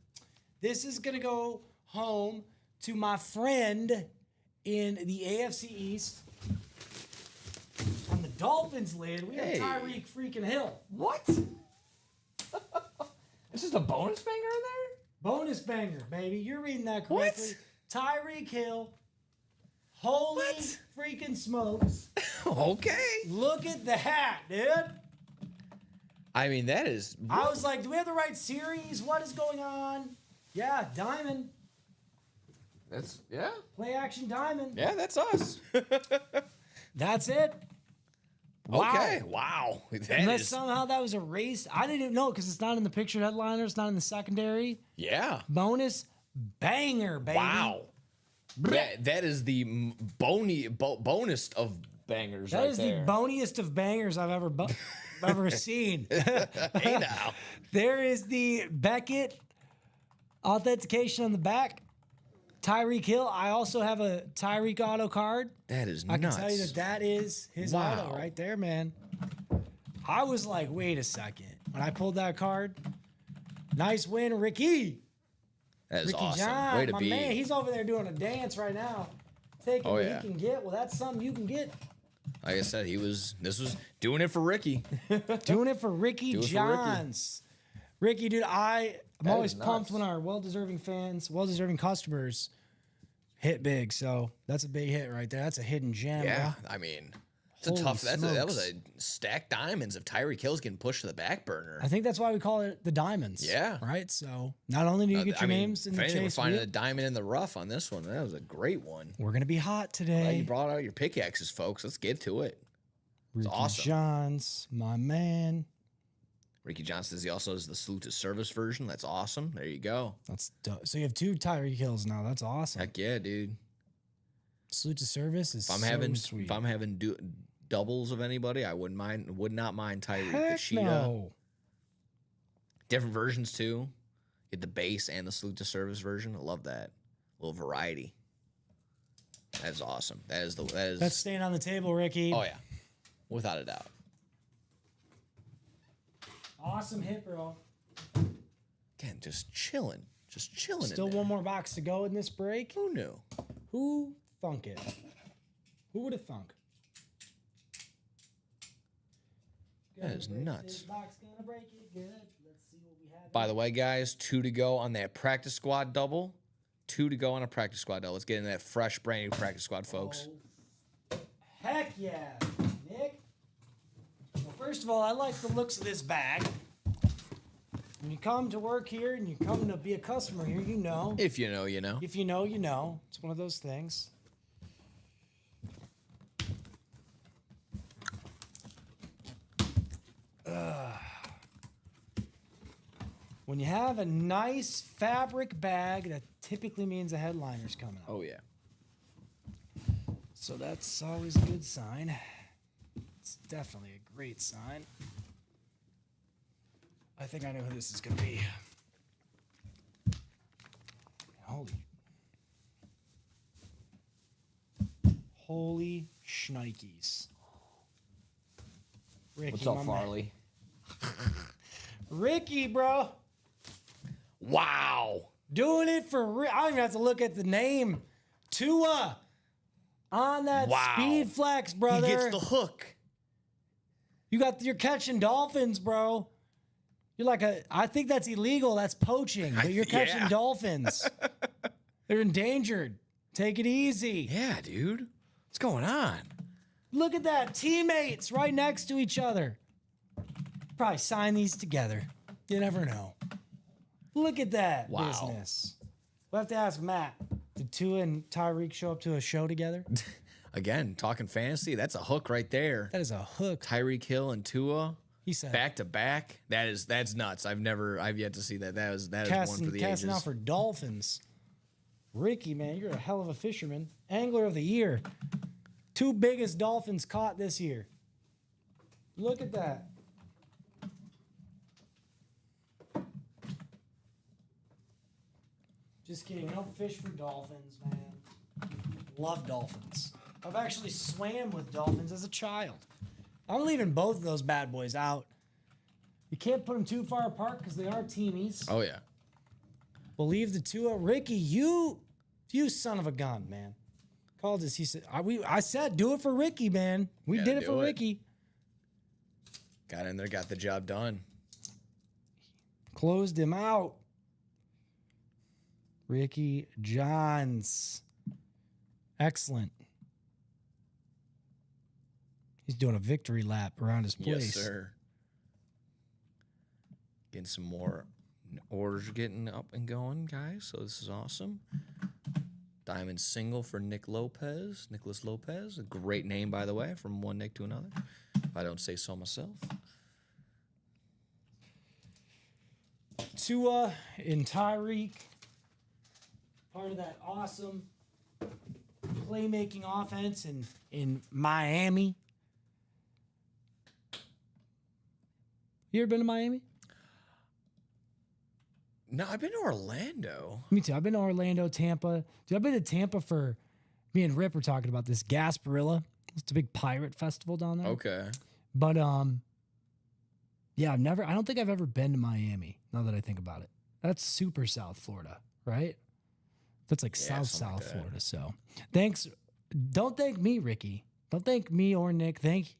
This is going to go home to my friend in the AFC East. On the Dolphins lid, we have Hey. Tyreek freaking Hill. What? It's just a bonus banger in there? Bonus banger, baby. You're reading that correctly. Tyreek Hill. Holy What? freaking smokes. Okay. Look at the hat, dude. I mean, that is. I was like, do we have the right series? What is going on? Yeah, Diamond. That's, yeah. Play action Diamond. Yeah, that's us. That's it. Wow. Okay. Wow. That Unless is. somehow that was erased. I didn't even know because it's not in the pictured headliner. It's not in the secondary. Yeah. Bonus banger, baby. Wow. That is the bonus of bangers. That right is there. the boniest of bangers I've ever seen. Hey now. There is the Beckett authentication on the back. Tyreek Hill. I also have a Tyreek auto card. That is I nuts. can tell you that is his Wow. auto right there, man. I was like, wait a second. When I pulled that card, nice win, Ricky. That is Ricky awesome. John, Way to my be. man. He's over there doing a dance right now. Taking Oh, what yeah. he can get. Well, that's something you can get. Like I said, this was doing it for Ricky. Doing it for Ricky Do it for Ricky. Johns. Ricky, dude, I'm That always is pumped nuts. when our well-deserving fans, well-deserving customers hit big. So that's a big hit right there. That's a hidden gem. Yeah, bro. I mean, it's Holy a tough. That was smokes. a stacked diamonds if Tyreek Hill's getting pushed to the back burner. I think that's why we call it the diamonds. Yeah. Right. So not only do you get your I mean, names in if the anything, we're chase finding wheel, a diamond in the rough on this one. That was a great one. we're gonna be hot Glad today. you brought out your pickaxes, folks. Let's get to it. Ricky awesome. Johns, my man. Ricky Johnson says he also has the salute to service version. That's awesome. There you go. That's dope. So you have 2 Tyreek Hills now. That's awesome. Heck yeah, dude. Salute to service is If I'm so having sweet. if I'm having doubles of anybody, I would not mind Tyreek. The Heck Cheetah. no. Different versions too. Get the base and the salute to service version. I love that. A little variety. That is awesome. That is That's staying on the table, Ricky. oh yeah. Without a doubt. Awesome hit, bro. Again, just chilling. Just chilling. Still in there. one more box to go in this break. Who knew? Who thunk it? Who would have thunk? That is Gonna break nuts. this box, gonna break it good. Let's see what we have. By the way, guys, 2 to go on that practice squad double. 2 to go on a practice squad double. Let's get into that fresh, brand new practice squad, folks. Oh, heck yeah, Nick. Well, first of all, I like the looks of this bag. When you come to work here and you come to be a customer here, you know. If you know, you know. If you know, you know. It's one of those things. When you have a nice fabric bag, that typically means a headliner's coming up. Oh yeah. So that's always a good sign. It's definitely a great sign. I think I know who this is going to be. Holy shnikes. Ricky, What's up, my man. Farley? Ricky, bro. Wow. Doing it for I don't even have to look at the name. Tua on that speed flex, brother. He gets the hook. You're catching dolphins, bro. You're like I think that's illegal. That's poaching. But you're catching dolphins. They're endangered. Take it easy. Yeah, dude. What's going on? Look at that. Teammates right next to each other. Probably sign these together. You never know. Look at that business. We'll have to ask Matt. Did Tua and Tyreek show up to a show together? Again, talking fantasy, that's a hook right there. That is a hook. Tyreek Hill and Tua. He said Back to back. That's nuts. I've yet to see that. That is one for the casting ages. out for dolphins. Ricky, man, you're a hell of a fisherman. Angler of the year. 2 biggest dolphins caught this year. Look at that. Just kidding. I don't fish for dolphins, man. Love dolphins. I've actually swam with dolphins as a child. I'm leaving both of those bad boys out. You can't put them too far apart because they are teamies. Oh yeah. We'll leave the two out. Ricky, you son of a gun, man. Called us. He said, I said, do it for Ricky, man. We Gotta did it for do it. Ricky. Got in there, got the job done. Closed him out. Ricky Johns. Excellent. He's doing a victory lap around his place. Yes, sir. Getting some more orders getting up and going, guys. So this is awesome. Diamond single for Nick Lopez. Nicholas Lopez. A great name, by the way, from one Nick to another. If I don't say so myself. Tua and Tyreek. Part of that awesome playmaking offense in Miami. You ever been to Miami? No, I've been to Orlando. Me too. I've been to Orlando, Tampa. Dude, I've been to Tampa for me and Rip were talking about this Gasparilla. It's a big pirate festival down there. Okay. But yeah, I don't think I've ever been to Miami, now that I think about it. That's super South Florida, right? That's like South like that. Florida. So thanks. Don't thank me, Ricky. Don't thank me or Nick. Thank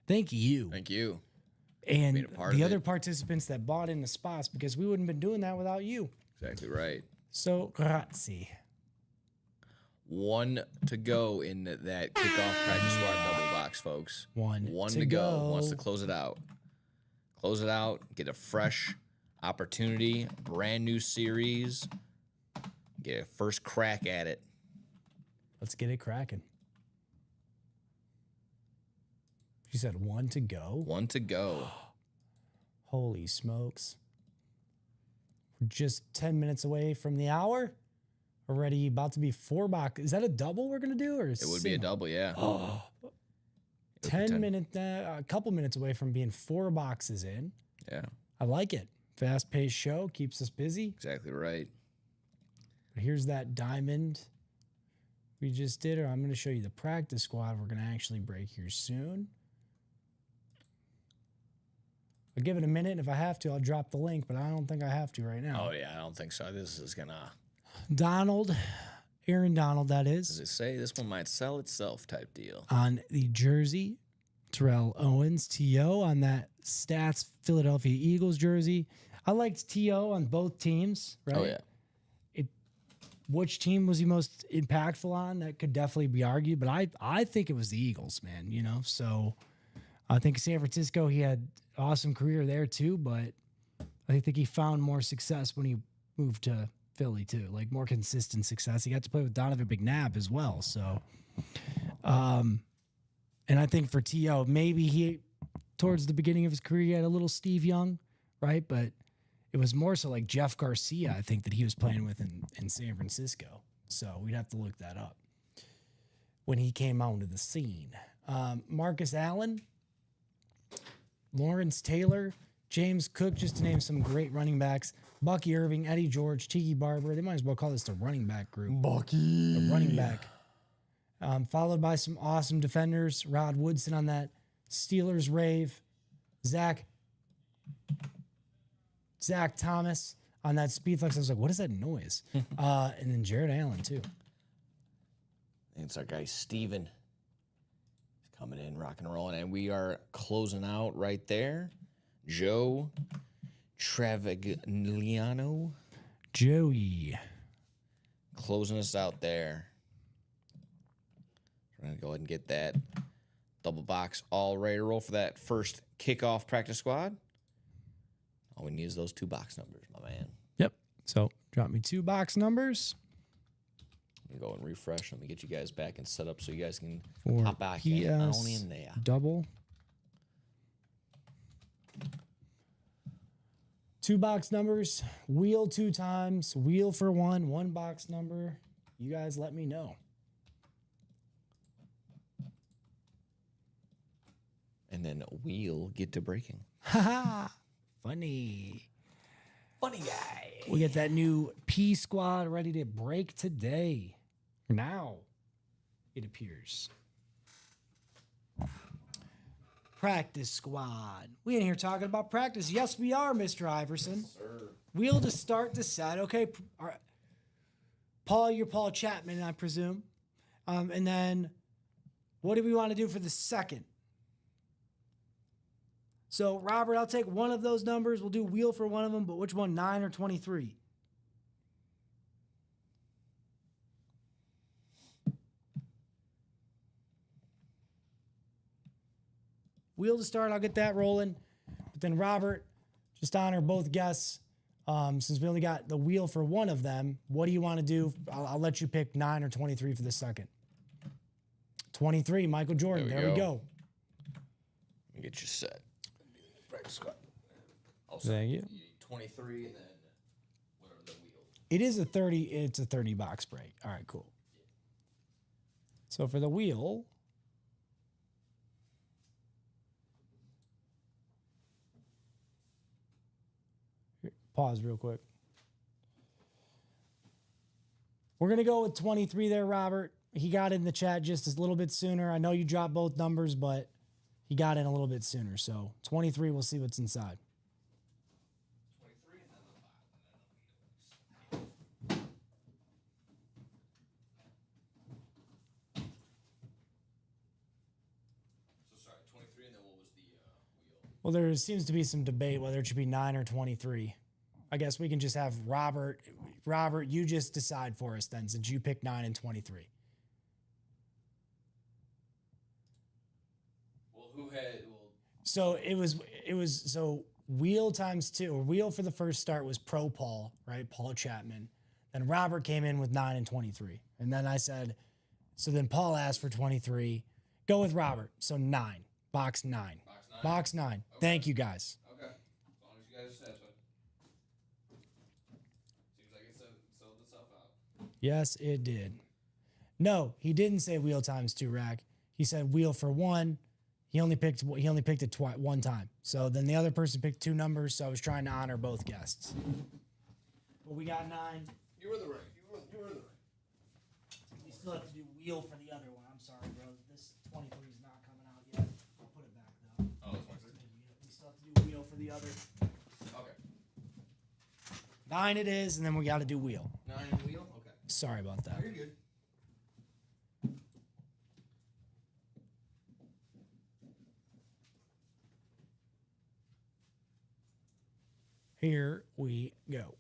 you. Thank you. And Being a part the of other it. participants that bought in the spots, because we wouldn't have been doing that without you. Exactly right. So grazie. 1 to go in that kickoff practice squad double box, folks. One to to go. go. Wants to close it out. Close it out. Get a fresh opportunity. Brand new series. Get a first crack at it. Let's get it cracking. She said 1 to go. 1 to go. Holy smokes. We're just 10 minutes away from the hour. Already about to be 4 box. Is that a double we're going to do? Or It would be a double, yeah. 10 minutes, a couple minutes away from being 4 boxes in. Yeah, I like it. Fast paced show, keeps us busy. exactly right. But here's that diamond we just did. Or I'm going to show you the practice squad we're going to actually break here soon. I'll give it a minute. If I have to, I'll drop the link, but I don't think I have to right now. Oh, yeah, I don't think so. This is going to, Aaron Donald, that as is, they say, this one might sell itself type deal. on the jersey. Terrell Owens, T.O. on that Stats Philadelphia Eagles jersey. I liked T.O. on both teams, right? Oh, yeah. Which team was he most impactful on? That could definitely be argued, but I think it was the Eagles, man, you know? So I think San Francisco, he had awesome career there too, but I think he found more success when he moved to Philly too, like more consistent success. He got to play with Donovan McNabb as well. So, and I think for T.O., maybe he, towards the beginning of his career, he had a little Steve Young, right? But it was more so like Jeff Garcia, I think, that he was playing with in San Francisco. So we'd have to look that up. when he came onto the scene. Marcus Allen, Lawrence Taylor, James Cook, just to name some great running backs. Bucky Irving, Eddie George, Tiki Barber. They might as well call this the running back group. Bucky. The running back. Followed by some awesome defenders. Rod Woodson on that Steelers rave. Zach Thomas on that speed flex. I was like, what is that noise? And then Jared Allen, too. It's our guy, Steven. He's coming in, rock and rolling. And we are closing out right there. Joe Travagliano. Joey. Closing us out there. We're going to go ahead and get that double box all ready to roll for that first kickoff practice squad. All we need is those 2 box numbers, my man. Yep. So drop me 2 box numbers. Let me go and refresh. Let me get you guys back and set up so you guys can For hop back PS in there. Double. 2 box numbers. Wheel 2 times. Wheel for 1 box number. You guys let me know. And then we'll get to breaking. Haha. Funny. Funny guy. We get that new P squad ready to break today. Now, it appears. Practice squad. We in here talking about practice. Yes, we are, Mr. Iverson. Yes, sir. Wheel to start the set. Okay. All right. Paul, you're Paul Chapman, I presume. And then what do we want to do for the second? So, Robert, I'll take one of those numbers. We'll do wheel for one of them, but which one, 9 or 23? Wheel to start, I'll get that rolling. But then, Robert, just honor both guests. Since we only got the wheel for one of them, what do you want to do? I'll let you pick 9 or 23 for the second. 23, Michael Jordan. There we go. Let me get you set. Practice squad. Thank you. 23 and then whatever the wheel. It is a 30. It's a 30 box break. All right, cool. So for the wheel, pause real quick. We're going to go with 23 there, Robert. He got in the chat just a little bit sooner. I know you dropped both numbers, but he got in a little bit sooner. So 23, we'll see what's inside. 23 and then the wheel. So sorry, 23 and then what was the wheel? Well, there seems to be some debate whether it should be 9 or 23. I guess we can just have Robert. Robert, you just decide for us then, since you picked 9 and 23. Well, who had? So it was so wheel times 2, or wheel for the first start was Pro Paul, right? Paul Chapman. Then Robert came in with 9 and 23. And then I said, so then Paul asked for 23. Go with Robert. So 9. Box 9. Box 9. Okay. Thank you guys. Okay. As long as you guys are satisfied. Seems like it sold itself out. Yes, it did. No, he didn't say wheel times 2, Rack. He said wheel for 1. He only picked it one time. So then the other person picked 2 numbers. So I was trying to honor both guests. But we got 9. You were the right. You were the right. We still have to do wheel for the other one. I'm sorry, bro. This 23 is not coming out yet. I'll put it back though. Oh, it's 23. We still have to do wheel for the other. Okay. 9 it is, and then we got to do wheel. 9 wheel. Okay. Sorry about that. You're good. Here we go.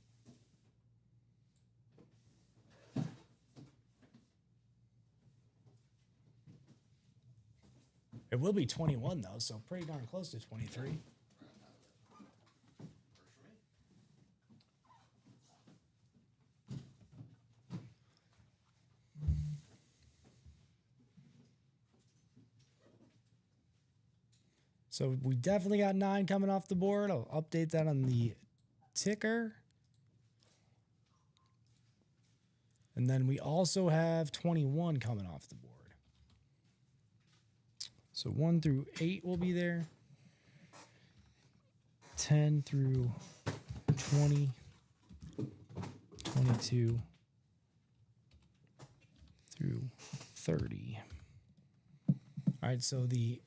It will be 21 though, so pretty darn close to 23. So we definitely got 9 coming off the board. I'll update that on the ticker. And then we also have 21 coming off the board. So 1 through 8 will be there. 10 through 20, 22 through 30. All right, so the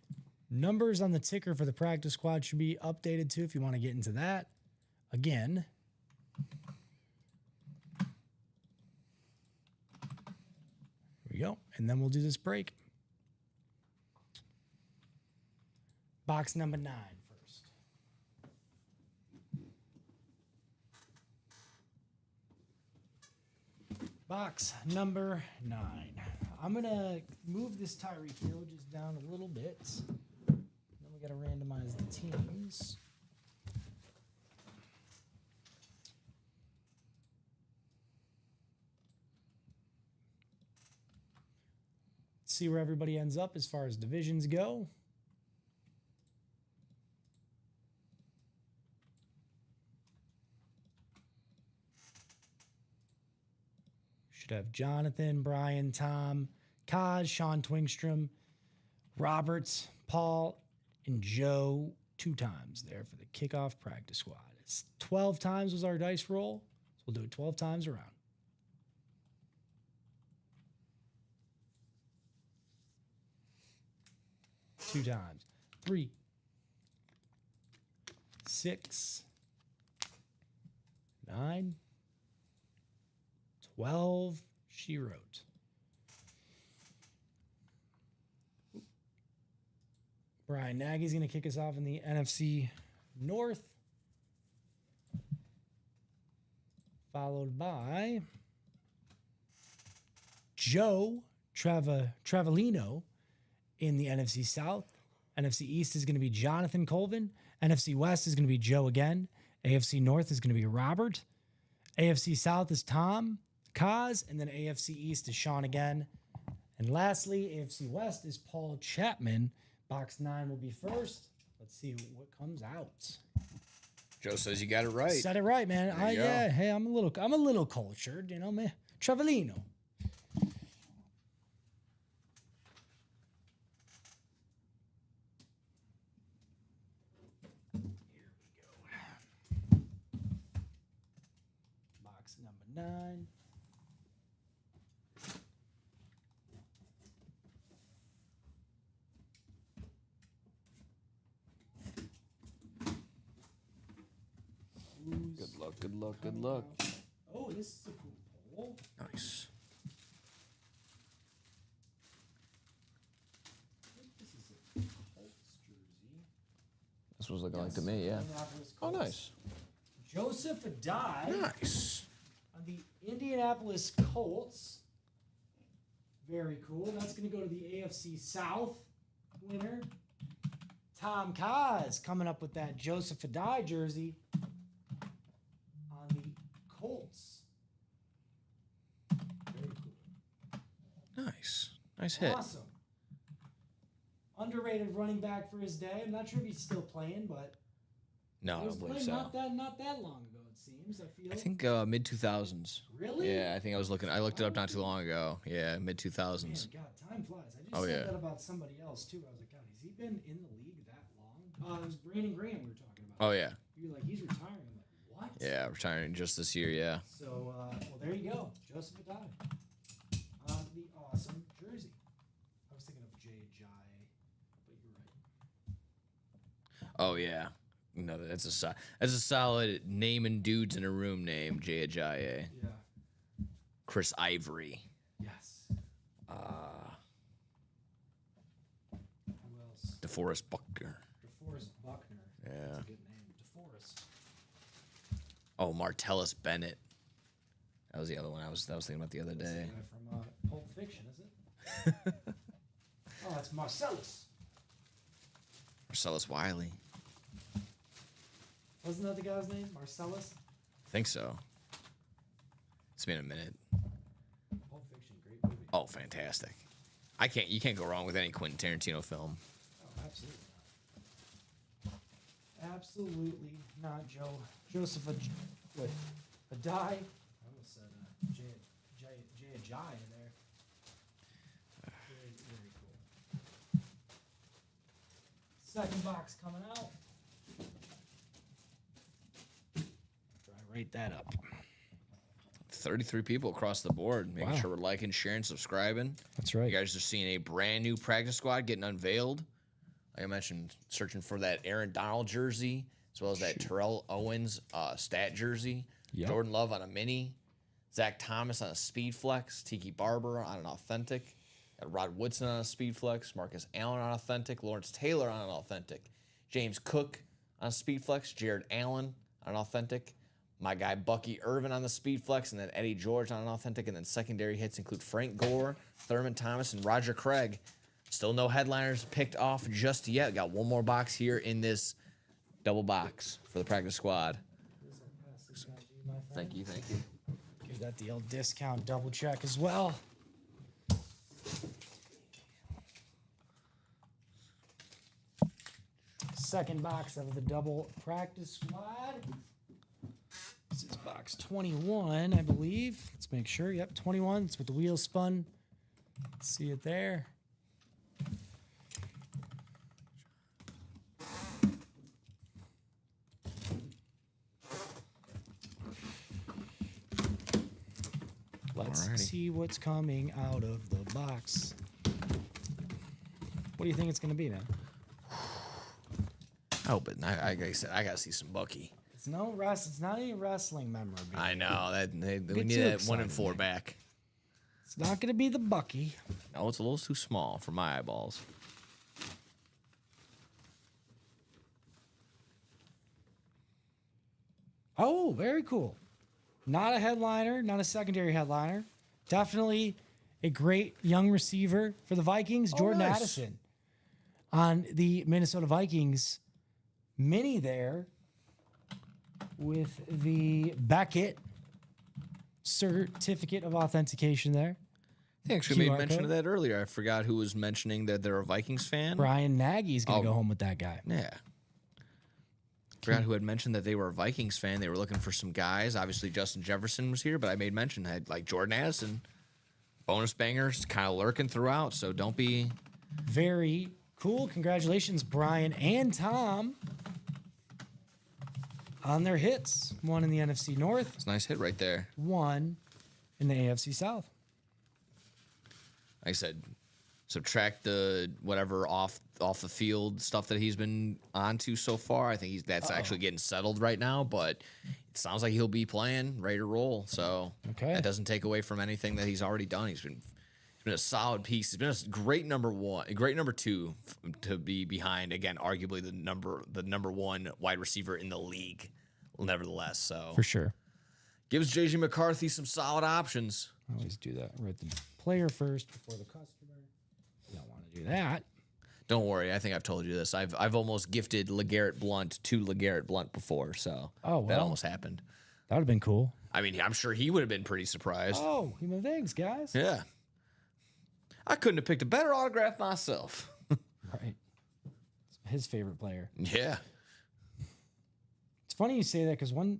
numbers on the ticker for the practice squad should be updated too if you want to get into that. Again, here we go. And then we'll do this break. Box number 9 first. Box number 9. I'm going to move this Tyreek Hill just down a little bit. Then we got to randomize the teams. See where everybody ends up as far as divisions go. Should have Jonathan, Brian, Tom, Kaz, Sean Twingstrom, Roberts, Paul, and Joe 2 times there for the kickoff practice squad. It's 12 times was our dice roll, so we'll do it 12 times around. Two times. 3, 6, 9, 12, she wrote. Brian Nagy's going to kick us off in the NFC North, followed by Joe Travelino in the NFC South. NFC East is going to be Jonathan Colvin. NFC West is going to be Joe again. AFC North is going to be Robert. AFC South is Tom, Kaz, and then AFC East is Sean again. And lastly, AFC West is Paul Chapman. Box 9 will be first. Let's see what comes out. Joe says you got it right. Said it right, man. Yeah, hey, I'm a little cultured, you know, man. Travelino. Here we go. Box number 9. Good luck, good luck, good luck. Oh, this is a cool poll. Nice. I think this is a Colts jersey. This was looking like to me, yeah. Indianapolis Oh, Colts. nice. Joseph Adai Nice. on the Indianapolis Colts. Very cool. That's going to go to the AFC South winner. Tom Kaz coming up with that Joseph Adai jersey on the Colts. Very cool. Nice. Nice hit. Awesome. Underrated running back for his day. I'm not sure if he's still playing, but No, I he was don't believe playing so. not that long ago, it seems. I feel. I think mid 2000s. Really? Yeah, I think I looked it up not too long ago. Yeah, mid 2000s. Man, God, time flies. I just Oh, said yeah. that about somebody else too. I was like, God, has he been in the league that long? It was Brandon Graham we were talking about. Oh yeah. You're like, he's retiring. I'm like, what? Yeah, retiring just this year, yeah. So, well, there you go. Joseph Adai on the awesome jersey. I was thinking of Jay Ajayi, but you're right. Oh yeah. No, that's a solid name and dudes in a room name, Jay Ajayi. Yeah. Chris Ivory. Yes. Who else? DeForest Buckner. DeForest Buckner. Yeah. That's a good name. DeForest. Oh, Martellus Bennett. That was the other one I was thinking about the other That's the day. guy from Pulp Fiction, is it? Oh, that's Marcellus. Marcellus Wiley. Wasn't that the guy's name? Marcellus? I think so. It's been a minute. Pulp Fiction, great movie. Oh, fantastic. You can't go wrong with any Quentin Tarantino film. Oh, absolutely not. Absolutely not, Joe. Joseph Adai. I almost said Jay Ajayi in there. Very, very cool. Second box coming out. Rate that up. 33 people across the board, making sure we're liking, sharing, subscribing. That's right. You guys are seeing a brand new practice squad getting unveiled. Like I mentioned, searching for that Aaron Donald jersey, as well as that Terrell Owens stat jersey. Yep. Jordan Love on a mini. Zach Thomas on a Speed Flex. Tiki Barber on an Authentic. Got Rod Woodson on a Speed Flex. Marcus Allen on Authentic. Lawrence Taylor on an Authentic. James Cook on a Speed Flex. Jared Allen on an Authentic. My guy Bucky Irvin on the Speed Flex, and then Eddie George on an Authentic. And then secondary hits include Frank Gore, Thurman Thomas, and Roger Craig. Still no headliners picked off just yet. Got one more box here in this double box for the practice squad. Thank you, thank you. Give that the old discount double check as well. Second box of the double practice squad. This is box 21, I believe. Let's make sure. Yep, 21. It's with the wheels spun. See it there. Let's see what's coming out of the box. What do you think it's going to be, man? I hope it. Like I said, I gotta see some Bucky. It's no rest. It's not any wrestling memorabilia. I know that we Get need too that excited, 1 and 4 man. back. It's not going to be the Bucky. No, it's a little too small for my eyeballs. Oh, very cool. Not a headliner, not a secondary headliner. Definitely a great young receiver for the Vikings, Jordan nice. Addison. On the Minnesota Vikings mini there with the Beckett certificate of authentication there. I actually made QR mention code. of that earlier. I forgot who was mentioning that they're a Vikings fan. Brian Nagy's going to go home with that guy. Yeah. Forgot who had mentioned that they were a Vikings fan. They were looking for some guys. Obviously, Justin Jefferson was here, but I made mention that like Jordan Addison, bonus bangers, kind of lurking throughout. So don't be. Very cool. Congratulations, Brian and Tom, on their hits. One in the NFC North, It's a nice hit right there. one in the AFC South. Like I said, subtract the whatever off the field stuff that he's been onto so far. I think that's actually getting settled right now, but it sounds like he'll be playing, ready to roll. So Okay. that doesn't take away from anything that he's already done. He's been a solid piece. He's been a great number one, a great number two to be behind. Again, arguably the number one wide receiver in the league. Nevertheless, so For sure. gives JJ McCarthy some solid options. I always do that. Write the player first before the customer. You don't want to do that. Don't worry, I think I've told you this. I've almost gifted LeGarrette Blount to LeGarrette Blount before, so Oh, that well. almost happened. That would have been cool. I mean, I'm sure he would have been pretty surprised. Oh, human beings, guys. Yeah, I couldn't have picked a better autograph myself. Right. It's his favorite player. Yeah, It's funny you say that because one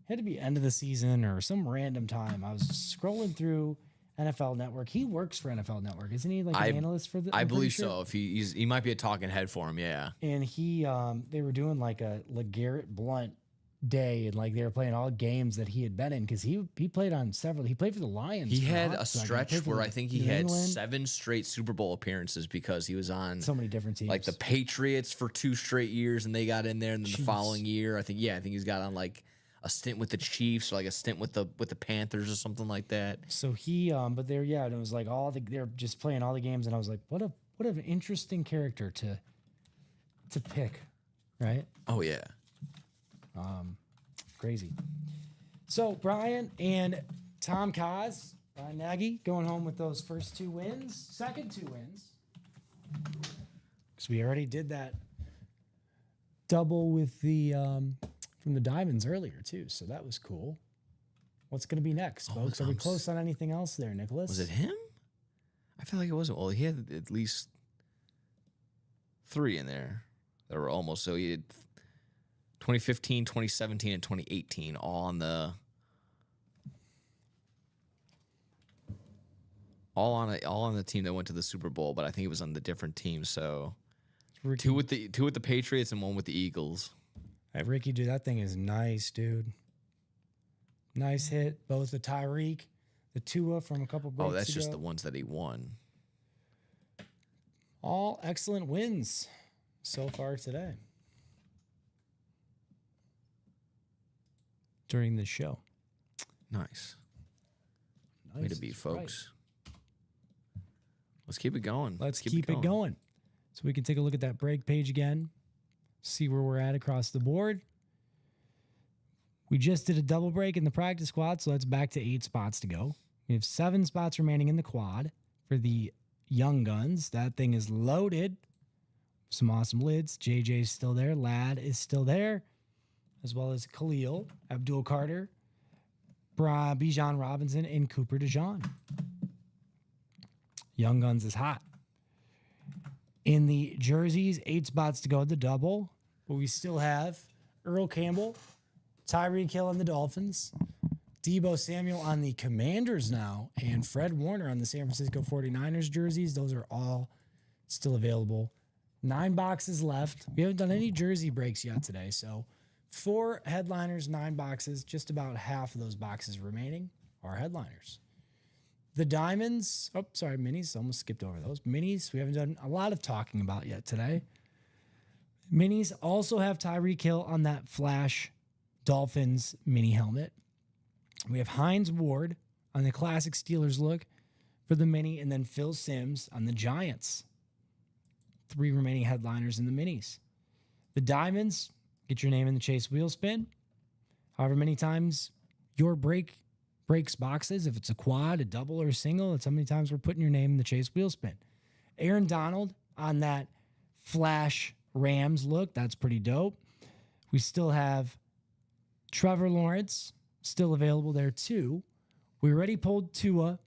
had to be end of the season or some random time. I was scrolling through NFL Network. He works for NFL Network, isn't he? Like an analyst for the. I I'm pretty believe sure? so. If he might be a talking head for him. Yeah, And he, they were doing like a LeGarrette Blount day, and like they were playing all games that he had been in because he played on several. He played for the Lions. he for had hot a second. He stretch played for where I think he New had England. 7 straight Super Bowl appearances because he was on So many different teams. like the Patriots for 2 straight years, and they got in there, and then the Chiefs. following year, I think he's got on like a stint with the Chiefs, or like a stint with the Panthers or something like that. So he, but they're and it was like they're just playing all the games, and I was like, what an interesting character to pick, right? Oh yeah. Crazy. So Brian and Tom Kaz, Brian Nagy going home with those first 2 wins, second 2 wins. Because we already did that double with the from the Diamonds earlier too, so that was cool. What's going to be next, folks? Are we close on anything else there, Nicholas? Was it him? I feel like it wasn't. Well, he had at least 3 in there that were almost. So he had 2015, 2017, and 2018 all on the all on the team that went to the Super Bowl. But I think it was on the different teams. So Ricky, Two with the Patriots and one with the Eagles. Hey, Ricky, dude, that thing is nice, dude. Nice hit. Both the Tyreek, the Tua from a couple breaks Oh, that's ago. just the ones that he won. All excellent wins so far today during the show. Nice. Way Nice to be, is right. folks. Let's keep it going. Let's keep it going. So we can take a look at that break page again, see where we're at across the board. We just did a double break in the practice squad, so that's back to 8 spots to go. We have 7 spots remaining in the quad for the Young Guns. That thing is loaded. Some awesome lids. JJ's still there. Ladd is still there, as well as Khalil, Abdul Carter, Bijan Robinson, and Cooper DeJean. Young Guns is hot. In the jerseys, 8 spots to go at the double, but we still have Earl Campbell, Tyreek Hill on the Dolphins, Deebo Samuel on the Commanders now, and Fred Warner on the San Francisco 49ers jerseys. Those are all still available. 9 boxes left. We haven't done any jersey breaks yet today, so 4 headliners, 9 boxes. Just about half of those boxes remaining are headliners. The Diamonds, minis, almost skipped over those. Minis, we haven't done a lot of talking about yet today. Minis also have Tyreek Hill on that Flash Dolphins mini helmet. We have Hines Ward on the classic Steelers look for the mini, and then Phil Simms on the Giants. 3 remaining headliners in the minis. The Diamonds, get your name in the Chase Wheel Spin. However many times your breaks boxes, if it's a quad, a double, or a single, that's how many times we're putting your name in the Chase Wheel Spin. Aaron Donald on that Flash Rams look. That's pretty dope. We still have Trevor Lawrence still available there too. We already pulled Tua.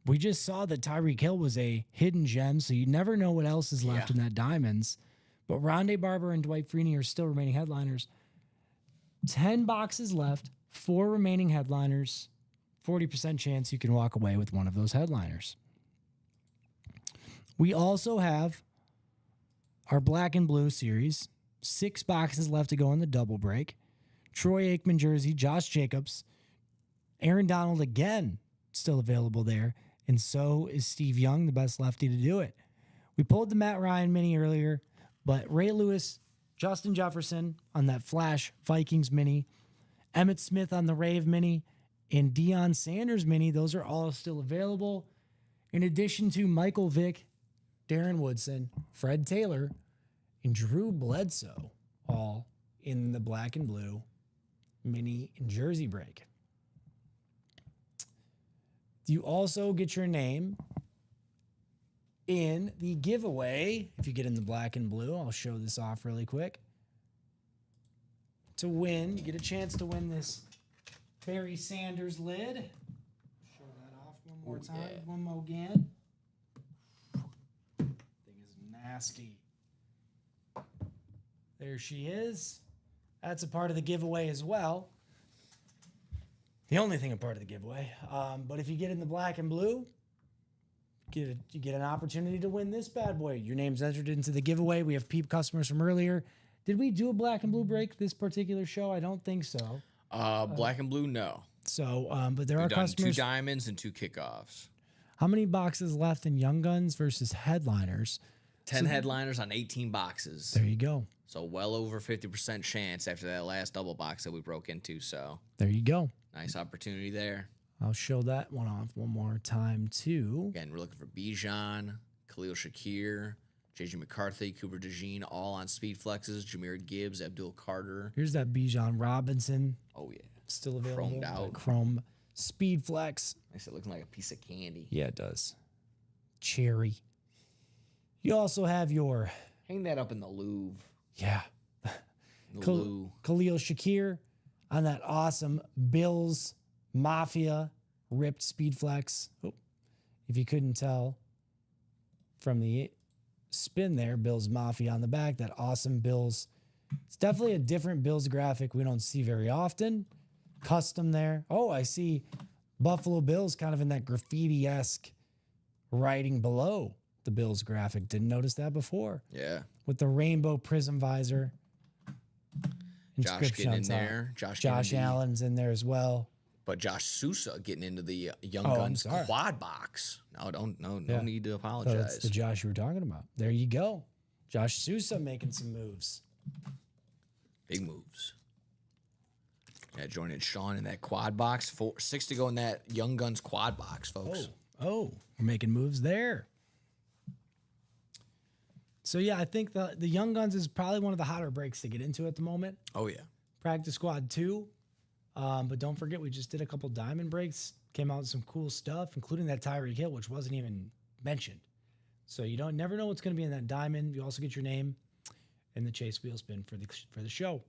We just saw that Tyreek Hill was a hidden gem, so you never know what else is left in that Diamonds. But Rondé Barber and Dwight Freeney are still remaining headliners. 10 boxes left, 4 remaining headliners. 40% chance you can walk away with one of those headliners. We also have our black and blue series. 6 boxes left to go in the double break. Troy Aikman jersey, Josh Jacobs, Aaron Donald again still available there, and so is Steve Young, the best lefty to do it. We pulled the Matt Ryan mini earlier, but Ray Lewis, Justin Jefferson on that Flash Vikings mini, Emmitt Smith on the Rave mini, and Deion Sanders mini, those are all still available. In addition to Michael Vick, Darren Woodson, Fred Taylor, and Drew Bledsoe, all in the black and blue mini and jersey break. You also get your name in the giveaway. If you get in the black and blue, I'll show this off really quick. To win, you get a chance to win this Barry Sanders lid. Show that off one more time. Yeah. One more again. Thing is nasty. There she is. That's a part of the giveaway as well. The only thing a part of the giveaway. But if you get in the black and blue, you get an opportunity to win this bad boy. Your name's entered into the giveaway. We have Peep customers from earlier. Did we do a black and blue break this particular show? I don't think so. Black and blue, no. So, but there are We've done customers. 2 diamonds and 2 kickoffs. How many boxes left in Young Guns versus headliners? 10 headliners on 18 boxes. There you go. So well over 50% chance after that last double box that we broke into. So There you go. nice opportunity there. I'll show that one off one more time too. Again, we're looking for Bijan, Khalil Shakir, JJ McCarthy, Cooper DeJean, all on speed flexes. Jameer Gibbs, Abdul Carter. Here's that Bijan Robinson Oh, yeah. still available. Chromed out. Chrome Speed Flex. Makes it looking like a piece of candy. Yeah, it does. Cherry. You also have your, Hang that up in the Louvre. yeah, The Lou. Khalil Shakir on that awesome Bills Mafia ripped Speed Flex. Oh, if you couldn't tell from the spin there, Bills Mafia on the back, that awesome Bills. It's definitely a different Bills graphic we don't see very often. Custom there. Oh, I see Buffalo Bills kind of in that graffiti-esque writing below. the Bills graphic. Didn't notice that before. Yeah. With the rainbow prism visor. Josh Inscription getting on in top. there. Josh Allen's in there as well. But Josh Sousa getting into the Young I'm Guns sorry. quad box. No Yeah. need to So apologize. that's the Josh you were talking about. There you go. Josh Sousa making some moves. Big moves. Yeah, joining Sean in that quad box. 6 to go in that Young Guns quad box, folks. Oh, we're making moves there. So yeah, I think the Young Guns is probably one of the hotter breaks to get into at the moment. Oh, yeah. Practice Squad 2. But don't forget, we just did a couple diamond breaks. Came out with some cool stuff, including that Tyreek Hill, which wasn't even mentioned. So you never know what's going to be in that diamond. You also get your name in the Chase Wheel Spin for the show.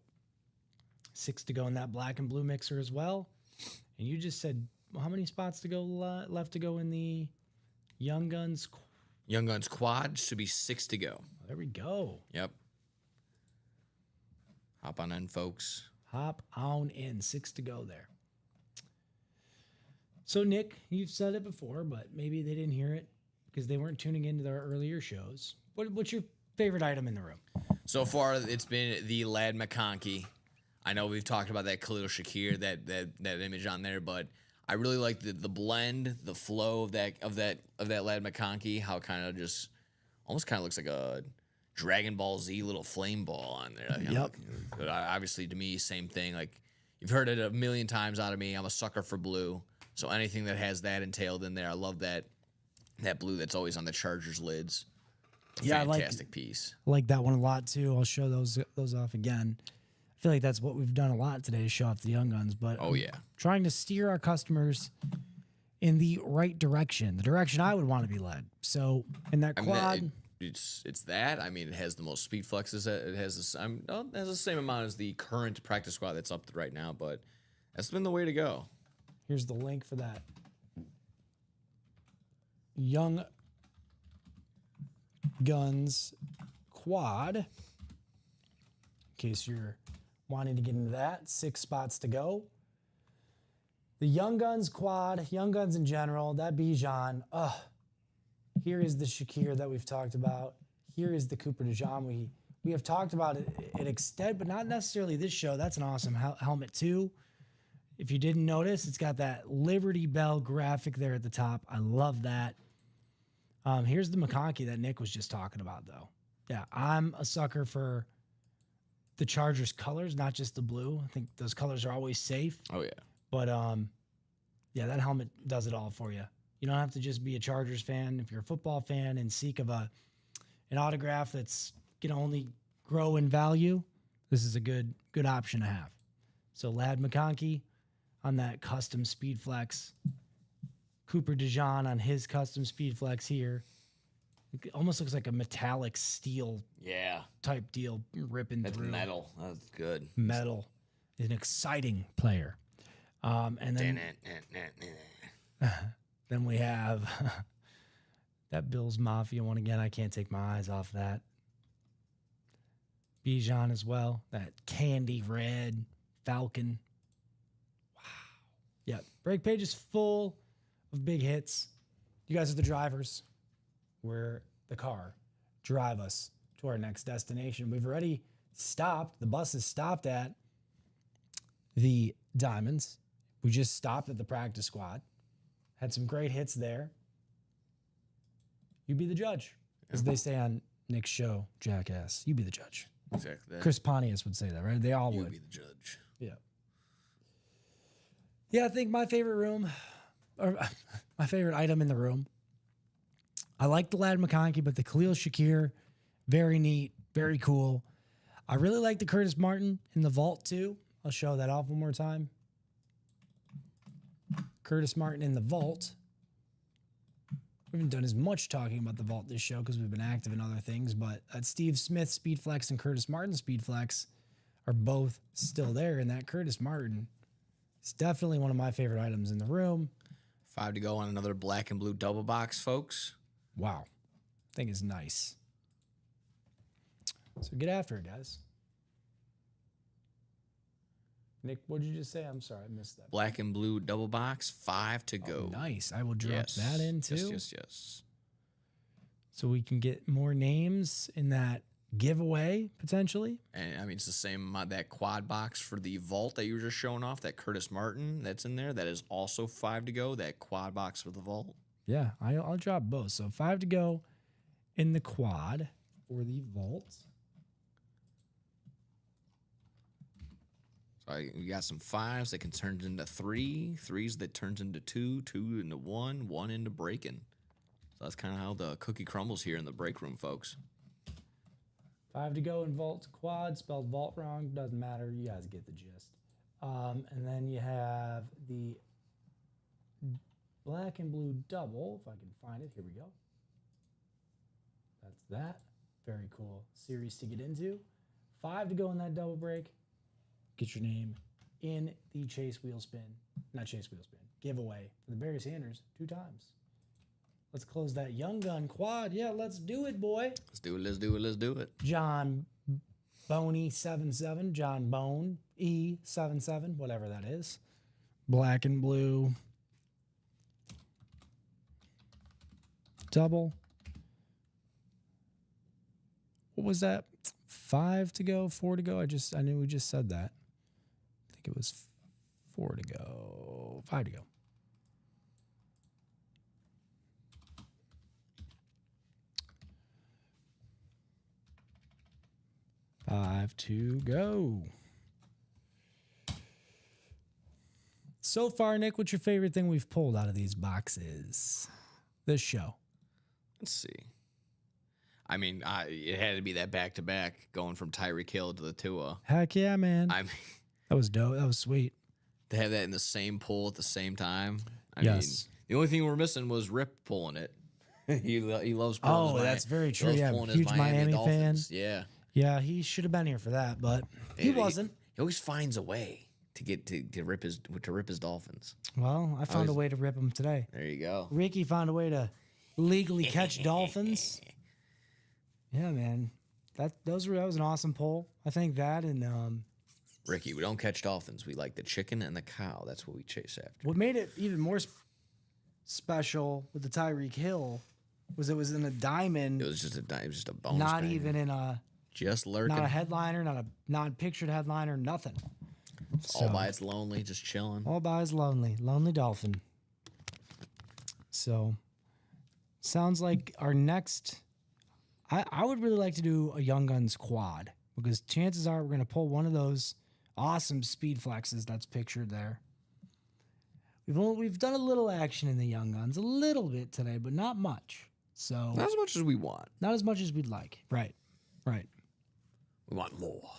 6 to go in that black and blue mixer as well. And you just said, well, how many spots to go left to go in the Young Guns? Young Guns quad should be 6 to go. There we go. Yep. Hop on in, folks. Hop on in. 6 to go there. So, Nick, you've said it before, but maybe they didn't hear it because they weren't tuning into their earlier shows. What's your favorite item in the room? So far, it's been the Lad McConkey. I know we've talked about that Khalil Shakir, that image on there, but I really like the blend, the flow of that Lad McConkey. How it kind of just almost kind of looks like a Dragon Ball Z little flame ball on there. Yep. But obviously, to me, same thing. Like you've heard it a million times out of me. I'm a sucker for blue, so anything that has that entailed in there, I love that blue that's always on the Chargers lids. Yeah, Fantastic piece. I like that one a lot too. I'll show those off again. I feel like that's what we've done a lot today is show off the Young Guns, but Oh, yeah. trying to steer our customers in the right direction, the direction I would want to be led. So in that quad, It's that. I mean, it has the most speed flexes. It has it has the same amount as the current practice squad that's up right now, but that's been the way to go. here's the link for that Young Guns quad. In case you're wanting to get into that, 6 spots to go. The Young Guns quad, Young Guns in general, that Bijan. Here is the Shakir that we've talked about. Here is the Cooper DeJean. We have talked about it at extent, but not necessarily this show. That's an awesome helmet too. If you didn't notice, it's got that Liberty Bell graphic there at the top. I love that. Here's the McConkey that Nick was just talking about, though. Yeah, I'm a sucker for the Chargers colors, not just the blue. I think those colors are always safe. Oh yeah. But yeah, that helmet does it all for you. You don't have to just be a Chargers fan. If you're a football fan and seek of an autograph that's gonna only grow in value, this is a good option to have. So Lad McConkey on that custom Speed Flex, Cooper DeJean on his custom Speed Flex here. It almost looks like a metallic steel Yeah. type deal ripping That's through. metal. That's good. Metal. An exciting player. And then we have that Bills Mafia one again. I can't take my eyes off that. Bijan as well. That candy red Falcon. Wow. Yeah. Break page is full of big hits. You guys are the drivers. We're the car. Drive us to our next destination. We've already stopped. The bus has stopped at the Diamonds. We just stopped at the practice squad. Had some great hits there. You be the judge. As they say on Nick's show, Jackass. You be the judge. Exactly. Chris Pontius would say that, right? They all You would. be the judge. Yeah. Yeah, I think my favorite room, or my favorite item in the room, I like the Lad McConkey, but the Khalil Shakir, very neat, very cool. I really like the Curtis Martin in the vault too. I'll show that off one more time. Curtis Martin in the vault. We haven't done as much talking about the vault this show because we've been active in other things, but Steve Smith Speedflex and Curtis Martin Speedflex are both still there, and that Curtis Martin is definitely one of my favorite items in the room. 5 to go on another black and blue double box, folks. Wow. Thing is nice. So get after it, guys. Nick, what did you just say? I'm sorry, I missed that. Black and blue double box, 5 to go. Nice. I will drop that in too. Yes. so we can get more names in that giveaway potentially. And I mean, it's the same that quad box for the vault that you were just showing off. That Curtis Martin that's in there. That is also 5 to go. That quad box for the vault. Yeah, I'll drop both. So 5 to go in the quad for the vault. So we got some 5s that can turn into 3, 3s that turns into 2, 2 into 1, 1 into breaking. So that's kind of how the cookie crumbles here in the break room, folks. 5 to go in vault quad, spelled vault wrong, doesn't matter. You guys get the gist. And then you have the black and blue double, if I can find it. Here we go. That's that. Very cool series to get into. 5 to go in that double break. Get your name in the Chase Wheel Spin. Not Chase Wheel Spin. Giveaway for the Barry Sanders 2 times. Let's close that Young Gun quad. Yeah, let's do it, boy. Let's do it. Let's do it. Let's do it. John Boney 77. John Bone E77. Whatever that is. Black and blue. Double. What was that? 5 to go, 4 to go. I knew we just said that. I think it was 4 to go, 5 to go. Five to go. So far, Nick, what's your favorite thing we've pulled out of these boxes this show? Let's see. I mean, it had to be that back-to-back going from Tyreek Hill to the Tua. Heck yeah, man. I mean, that was dope. That was sweet. To have that in the same pull at the same time. I Yes. mean, the only thing we're missing was Rip pulling it. he loves pulling Oh, his that's very he true. loves Yeah, pulling his huge Miami fan. Dolphins. Yeah. Yeah, he should have been here for that, but he wasn't. He always finds a way to get to rip his Dolphins. Well, I found a way to rip him today. There you go. Ricky found a way to legally catch dolphins. Yeah, man. That was an awesome poll. I think that and Ricky, we don't catch dolphins. We like the chicken and the cow. That's what we chase after. what made it even more special with the Tyreek Hill was it was in a diamond, It was just a bonus. not banger. even in a just lurking. not a headliner, not a non-pictured headliner, nothing. all by its lonely, just chilling. All by his lonely dolphin. So, sounds like our next. I would really like to do a Young Guns quad because chances are we're going to pull one of those awesome speed flexes that's pictured there. We've done a little action in the Young Guns, a little bit today, but not much. So Not as much as we want. not as much as we'd like. Right. We want more.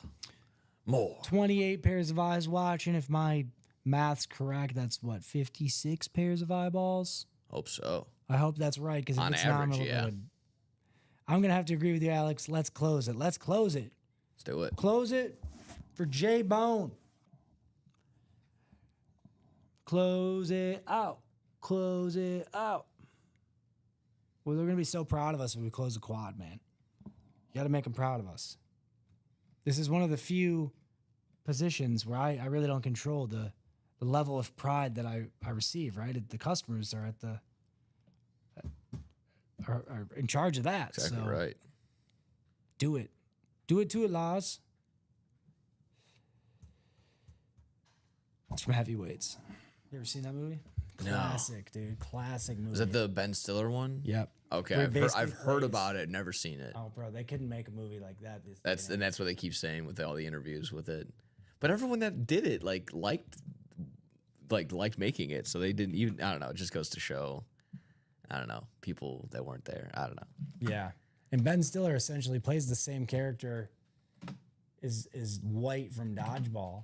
More. 28 pairs of eyes watching. If my math's correct, that's what, 56 pairs of eyeballs. Hope so. I hope that's right because if On it's average, not, yeah. I'm gonna have to agree with you, Alex. Let's close it. Let's do it. Close it for J Bone. Close it out. Close it out. Well, they're gonna be so proud of us if we close the quad, man. You gotta make them proud of us. This is one of the few positions where I really don't control the level of pride that I receive, right? The customers are at the are in charge of that. Exactly so right. do it. Do it to it, Laws. It's from Heavyweights. You ever seen that movie? No. Classic, dude. Classic movie. Is that the Ben Stiller one? Yep. Okay, Where I've basically heard plays- about it, never seen it. Oh, bro, they couldn't make a movie like that. That's what they keep saying with all the interviews with it. But everyone that did it liked making it, so they didn't even. I don't know. It just goes to show. I don't know, people that weren't there. I don't know. Yeah. And Ben Stiller essentially plays the same character as White from Dodgeball.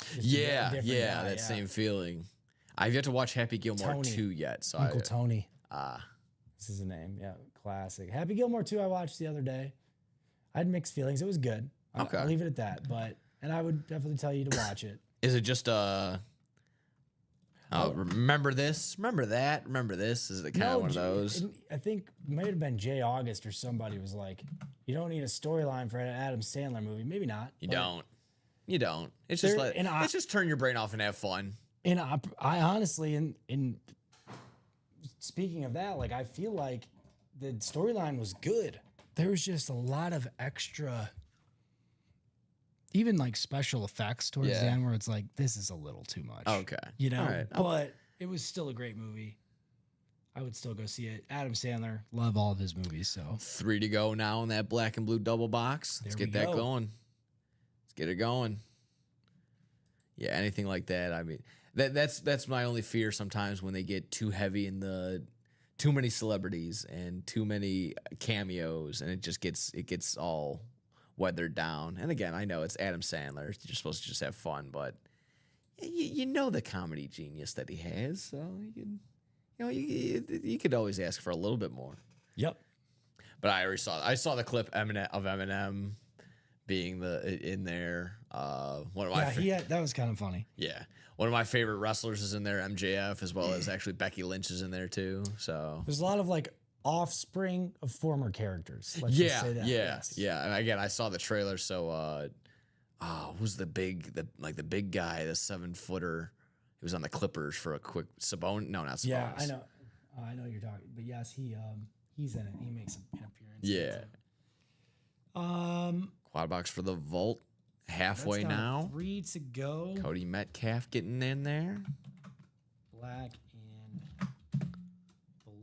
Just a Yeah, different yeah, guy, that same feeling. I've yet to watch Happy Gilmore Tony. 2 yet, so Uncle Tony. ah, This is his name. Yeah, classic. Happy Gilmore 2 I watched the other day. I had mixed feelings. It was good. Okay. I'll leave it at that. And I would definitely tell you to watch it. is it just remember this, remember that, remember this? Is it kind of one of those? I think it might have been Jay August or somebody was like, you don't need a storyline for an Adam Sandler movie. Maybe not. You but- don't. You don't. It's There- just and I- it's just turn your brain off and have fun. And I honestly, in speaking of that, like I feel like the storyline was good. There was just a lot of extra, even like special effects towards the end where it's like, this is a little too much. Okay. You know, All right. but it was still a great movie. I would still go see it. Adam Sandler, love all of his movies. So 3 to go now in that black and blue double box. Let's There get we that go. going. Let's get it going. Yeah, anything like that. I mean, that's my only fear sometimes when they get too heavy in the too many celebrities and too many cameos, and it gets all weathered down. And again, I know it's Adam Sandler. You're supposed to just have fun, but you know the comedy genius that he has, so you could always ask for a little bit more. Yep. But I saw the clip of Eminem being in there. One of my That was kind of funny. one of my favorite wrestlers is in there, MJF, as well as actually Becky Lynch is in there too. So There's a lot of like offspring of former characters. Let's yeah, just say that. Yes. yeah. And again, I saw the trailer. So who's the big guy, the 7-footer? He was on the Clippers for a quick Sabonis. No, not Sabonis. Yeah, I know. I know you're talking, but yes, he's in it. He makes an appearance. Yeah. Quad box for the Vault. Halfway that's down to now. 3 to go. Cody Metcalf getting in there. Black and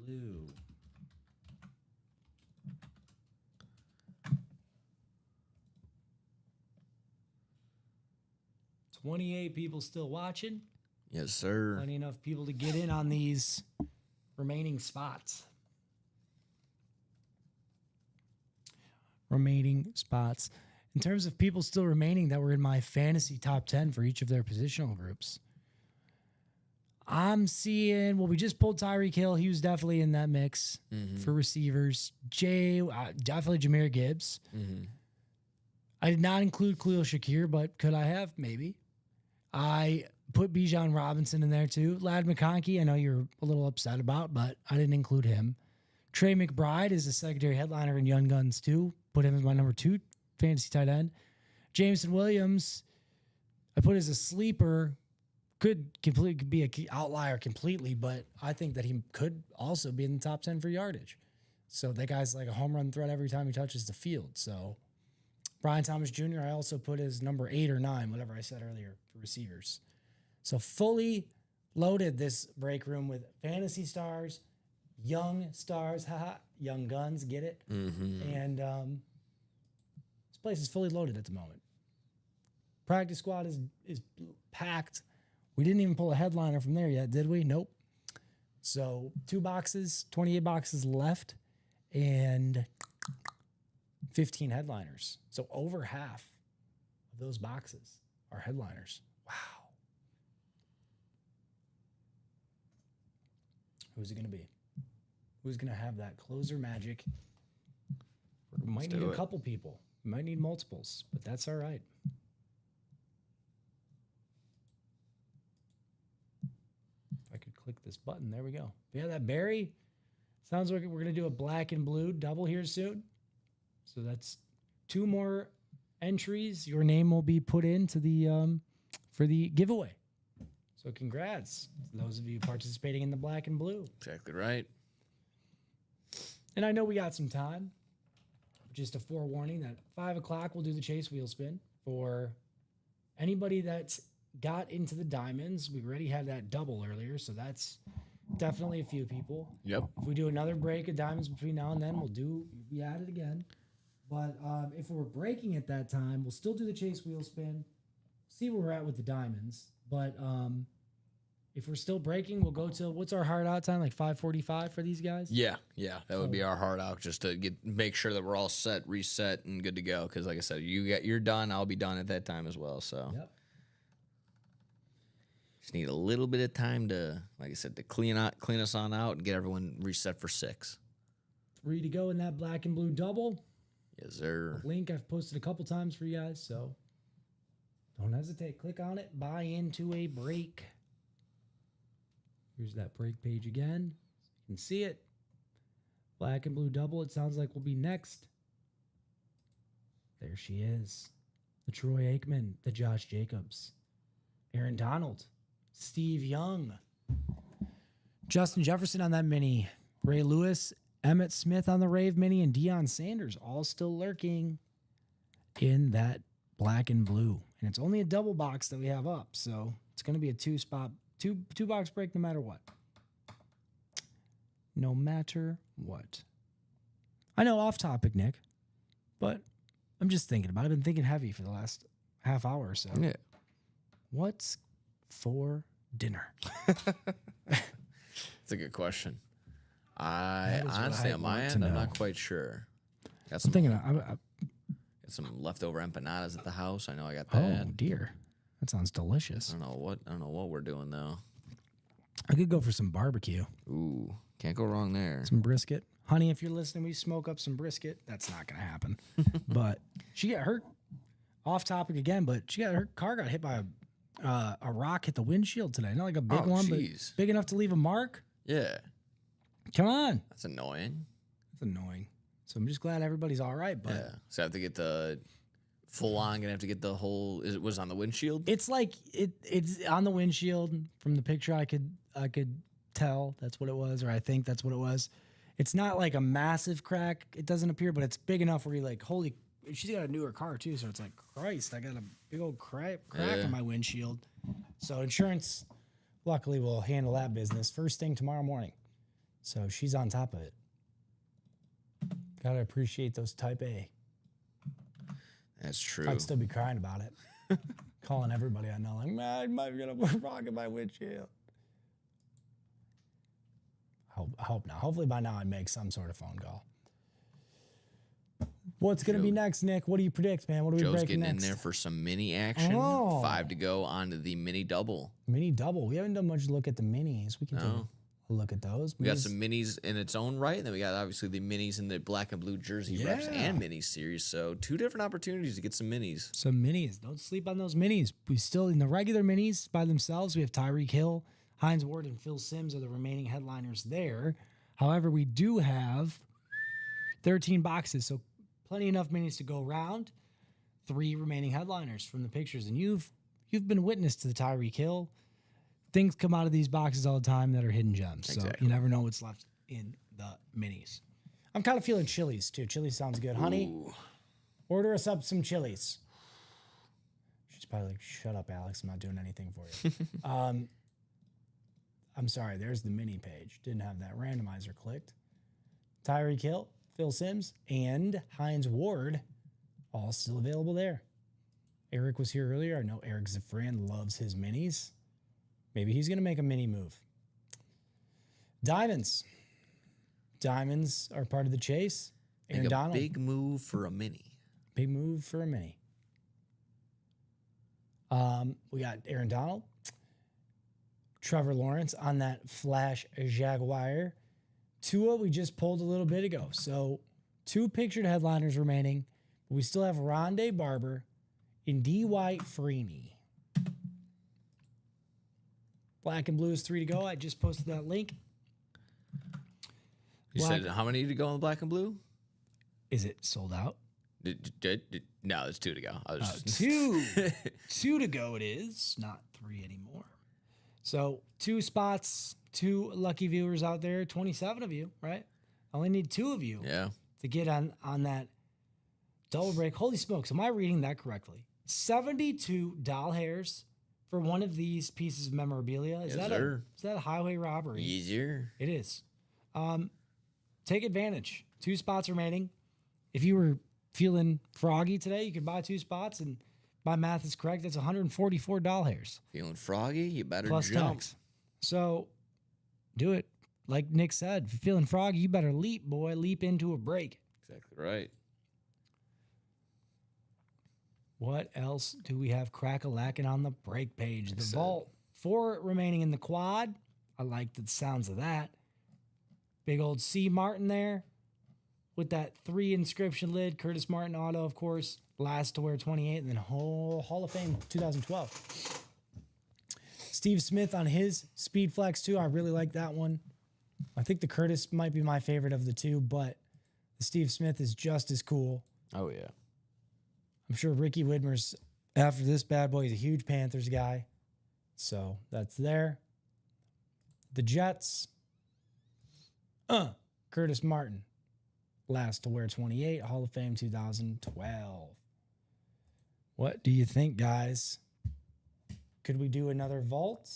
blue. $28 people still watching. Yes, sir. Plenty enough people to get in on these remaining spots. In terms of people still remaining that were in my fantasy top 10 for each of their positional groups, I'm seeing, we just pulled Tyreek Hill. He was definitely in that mix for receivers. Definitely Jahmyr Gibbs. I did not include Khalil Shakir, but could I have? Maybe. I put Bijan Robinson in there too. Lad McConkey, I know you're a little upset about, but I didn't include him. Trey McBride is a secondary headliner in Young Guns too. Put him as my number 2 fantasy tight end. Jameson Williams, I put as a sleeper. Could be an outlier completely, but I think that he could also be in the top 10 for yardage. So that guy's like a home run threat every time he touches the field. So Brian Thomas Jr., I also put as number 8 or 9, whatever I said earlier, for receivers. So fully loaded this break room with fantasy stars, young stars, young guns, get it? And this place is fully loaded at the moment. Practice squad is packed. We didn't even pull a headliner from there yet, did we? Nope. So 2 boxes, 28 boxes left, and 15 headliners. So over half of those boxes are headliners. Wow. Who's it going to be? Who's going to have that closer magic? We might need a couple people. We might need multiples, but that's all right. If I could click this button, there we go. Yeah, that Barry. Sounds like we're going to do a black and blue double here soon. So that's 2 more entries. Your name will be put into the for the giveaway. So congrats to those of you participating in the black and blue. Exactly right. And I know we got some time. Just a forewarning that 5 o'clock we'll do the chase wheel spin for anybody that's got into the diamonds. We already had that double earlier, so that's definitely a few people. Yep. If we do another break of diamonds between now and then, we'll be at it again. But if we're breaking at that time, we'll still do the chase wheel spin, see where we're at with the diamonds. But if we're still breaking, we'll go to, what's our hard out time, like 5:45 for these guys? Yeah. That would be our hard out, just to make sure that we're all set, reset, and good to go. Because like I said, you're done, I'll be done at that time as well. So Yep. just need a little bit of time to, like I said, to clean us on out and get everyone reset for 6. 3 to go in that black and blue double. Yes, sir. Link I've posted a couple times for you guys, so don't hesitate. Click on it. Buy into a break. Here's that break page again. You can see it. Black and blue double. It sounds like we'll be next. There she is. The Troy Aikman, the Josh Jacobs, Aaron Donald, Steve Young, Justin Jefferson on that mini, Ray Lewis, Emmett Smith on the Rave Mini, and Deion Sanders all still lurking in that black and blue. And it's only a double box that we have up, so it's going to be a two box break no matter what. No matter what. I know, off topic, Nick, but I'm just thinking about it. I've been thinking heavy for the last half hour or so. Yeah. What's for dinner? That's a good question. I That is what honestly, I on my want to end, I'm know. not quite sure. Got I'm some, thinking, got some leftover empanadas at the house. I know I got oh that. dear, that sounds delicious. I don't know what we're doing though. I could go for some barbecue, Ooh, can't go wrong there. some brisket. Honey, if you're listening, we smoke up some brisket. That's not going to happen. But she got hurt. Off topic again, but her car got hit by a rock, hit the windshield today. Not like a big one, jeez. but big enough to leave a mark. Yeah, Come on. that's annoying. It's annoying. So I'm just glad everybody's all right. But Yeah, so I have to get the full on. Gonna have to get the whole. Was it on the windshield? it's like it's on the windshield from the picture. I could tell that's what it was, or I think that's what it was. It's not like a massive crack. It doesn't appear, but it's big enough where you're like, holy. She's got a newer car too, so it's like, Christ, I got a big old crack Yeah. on my windshield. So insurance, luckily, will handle that business first thing tomorrow morning. So she's on top of it. Gotta appreciate those Type A. That's true. I'd still be crying about it. Calling everybody I know, like, man, I might be gonna rock in my windshield. I hope not. Hopefully by now I'd make some sort of phone call. What's gonna be next, Nick? What do you predict, man? What are we Joe's breaking getting next? in there for some mini action. Oh. 5 to go on to the mini double. Mini double. We haven't done much look at the minis. We can take No. a look at those. We got some minis in its own right, and then we got obviously the minis in the black and blue jersey reps Yeah. and mini series. So 2 different opportunities to get some minis. Some minis. Don't sleep on those minis. We still, in the regular minis by themselves, we have Tyreek Hill, Hines Ward, and Phil Simms are the remaining headliners there. However, we do have 13 boxes, so plenty enough minis to go around. 3 remaining headliners from the pictures, and you've been witness to the Tyreek Hill. Things come out of these boxes all the time that are hidden gems, so Exactly. you never know what's left in the minis. I'm kind of feeling Chili's too. Chili's sounds good, honey. Ooh. Order us up some Chili's. She's probably like, shut up, Alex. I'm not doing anything for you. I'm sorry. There's the mini page. Didn't have that randomizer clicked. Tyreek Hill, Phil Simms, and Hines Ward all still available there. Eric was here earlier. I know Eric Zafran loves his minis. Maybe he's going to make a mini move. Diamonds. Diamonds are part of the chase. Aaron Make a Donald. big move for a mini. Big move for a mini. We got Aaron Donald, Trevor Lawrence on that Flash Jaguar. Tua, we just pulled a little bit ago. So 2 pictured headliners remaining. But we still have Rondé Barber and D.Y. Freeney. Black and blue is 3 to go. I just posted that link. You Black- said how many to go on the black and blue? Is it sold out? No, it's 2 to go. I was just, 2. 2 to go it is, not 3 anymore. So 2 spots, 2 lucky viewers out there, 27 of you, right? I only need 2 of you yeah. to get on that double break. Holy smokes, am I reading that correctly? 72 doll hairs for one of these pieces of memorabilia. Is Yes, that sir. is that a highway robbery? Easier. It is. Take advantage. 2 spots remaining. If you were feeling froggy today, you could buy 2 spots, and my math is correct. That's 144 doll hairs Feeling froggy? You better plus jump. tax. So do it. Like Nick said, if you're feeling froggy, you better leap, boy. Leap into a break. Exactly right. What else do we have crack-a-lacking on the break page? The said. vault. 4 remaining in the quad. I like the sounds of that. Big old C. Martin there with that 3 inscription lid. Curtis Martin auto, of course. Last to wear 28, and then Hall of Fame 2012. Steve Smith on his Speed Flex too. I really like that one. I think the Curtis might be my favorite of the 2, but the Steve Smith is just as cool. Oh, yeah. I'm sure Ricky Widmer's, after this bad boy, he's a huge Panthers guy. So that's there. The Jets. Curtis Martin, last to wear 28, Hall of Fame 2012. What do you think, guys? Could we do another vault?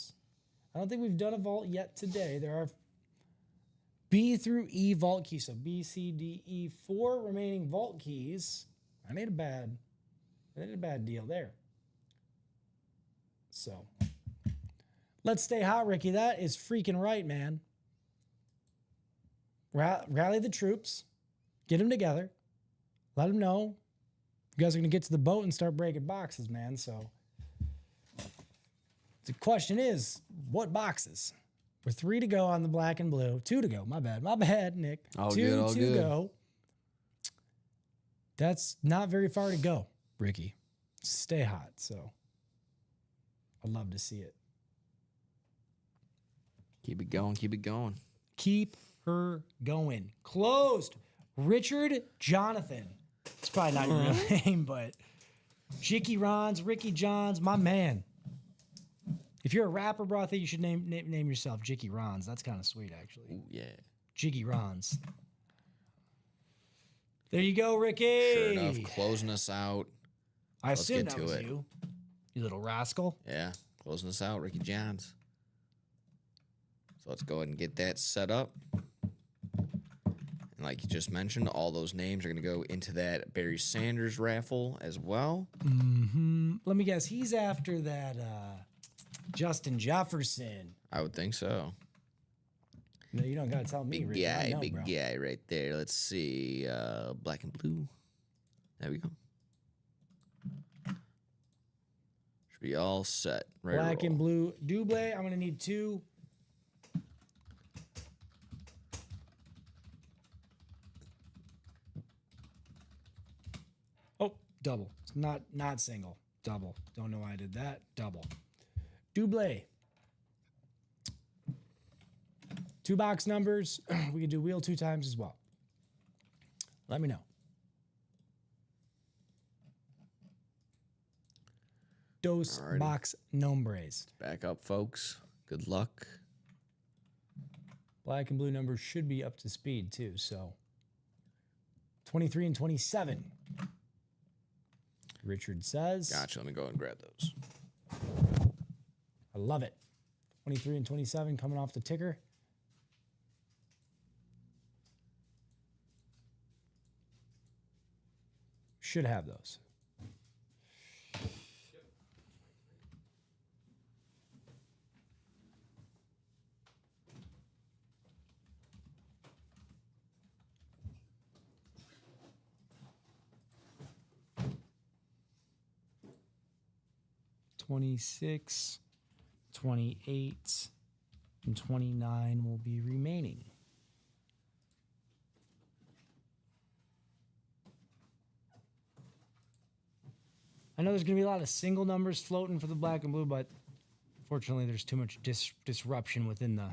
I don't think we've done a vault yet today. There are B through E vault keys. So B, C, D, E, 4 remaining vault keys. I made a bad deal there. So let's stay hot, Ricky. That is freaking right, man. Rally the troops. Get them together. Let them know you guys are going to get to the boat and start breaking boxes, man. So the question is, what boxes? We're 3 to go on the black and blue. 2 to go. My bad, Nick. All 2 good, all to good. go. That's not very far to go, Ricky. Stay hot. So I'd love to see it. Keep it going. Keep it going. Keep her going. Closed. Richard Jonathan. It's probably not your real name, but Jicky Rons, Ricky Johns, my man. If you're a rapper, bro, I think you should name yourself Jicky Rons. That's kind of sweet, actually. Ooh, yeah. Jiggy Rons. There you go, Ricky. Sure enough, closing us out. I assume get that to was it. you little rascal. Yeah, closing us out, Ricky Johns. So let's go ahead and get that set up. And like you just mentioned, all those names are going to go into that Barry Sanders raffle as well. Mm-hmm. Let me guess. He's after that Justin Jefferson. I would think so. No, you don't got to tell me. Big Ricky. I guy, know, big bro. guy right there. Let's see. Black and blue. There we go. Should be all set. Ready to Black and roll. blue double. I'm going to need 2. Oh, double. It's not single. Double. Don't know why I did that. Double. Double. 2 box numbers. We can do wheel 2 times as well. Let me know. Dos Alrighty. box nombres. Back up, folks. Good luck. Black and blue numbers should be up to speed too. So 23 and 27. Richard says. Gotcha. Let me go and grab those. I love it. 23 and 27 coming off the ticker. Should have those. $26, $28, and $29 will be remaining. I know there's going to be a lot of single numbers floating for the black and blue, but fortunately there's too much disruption within the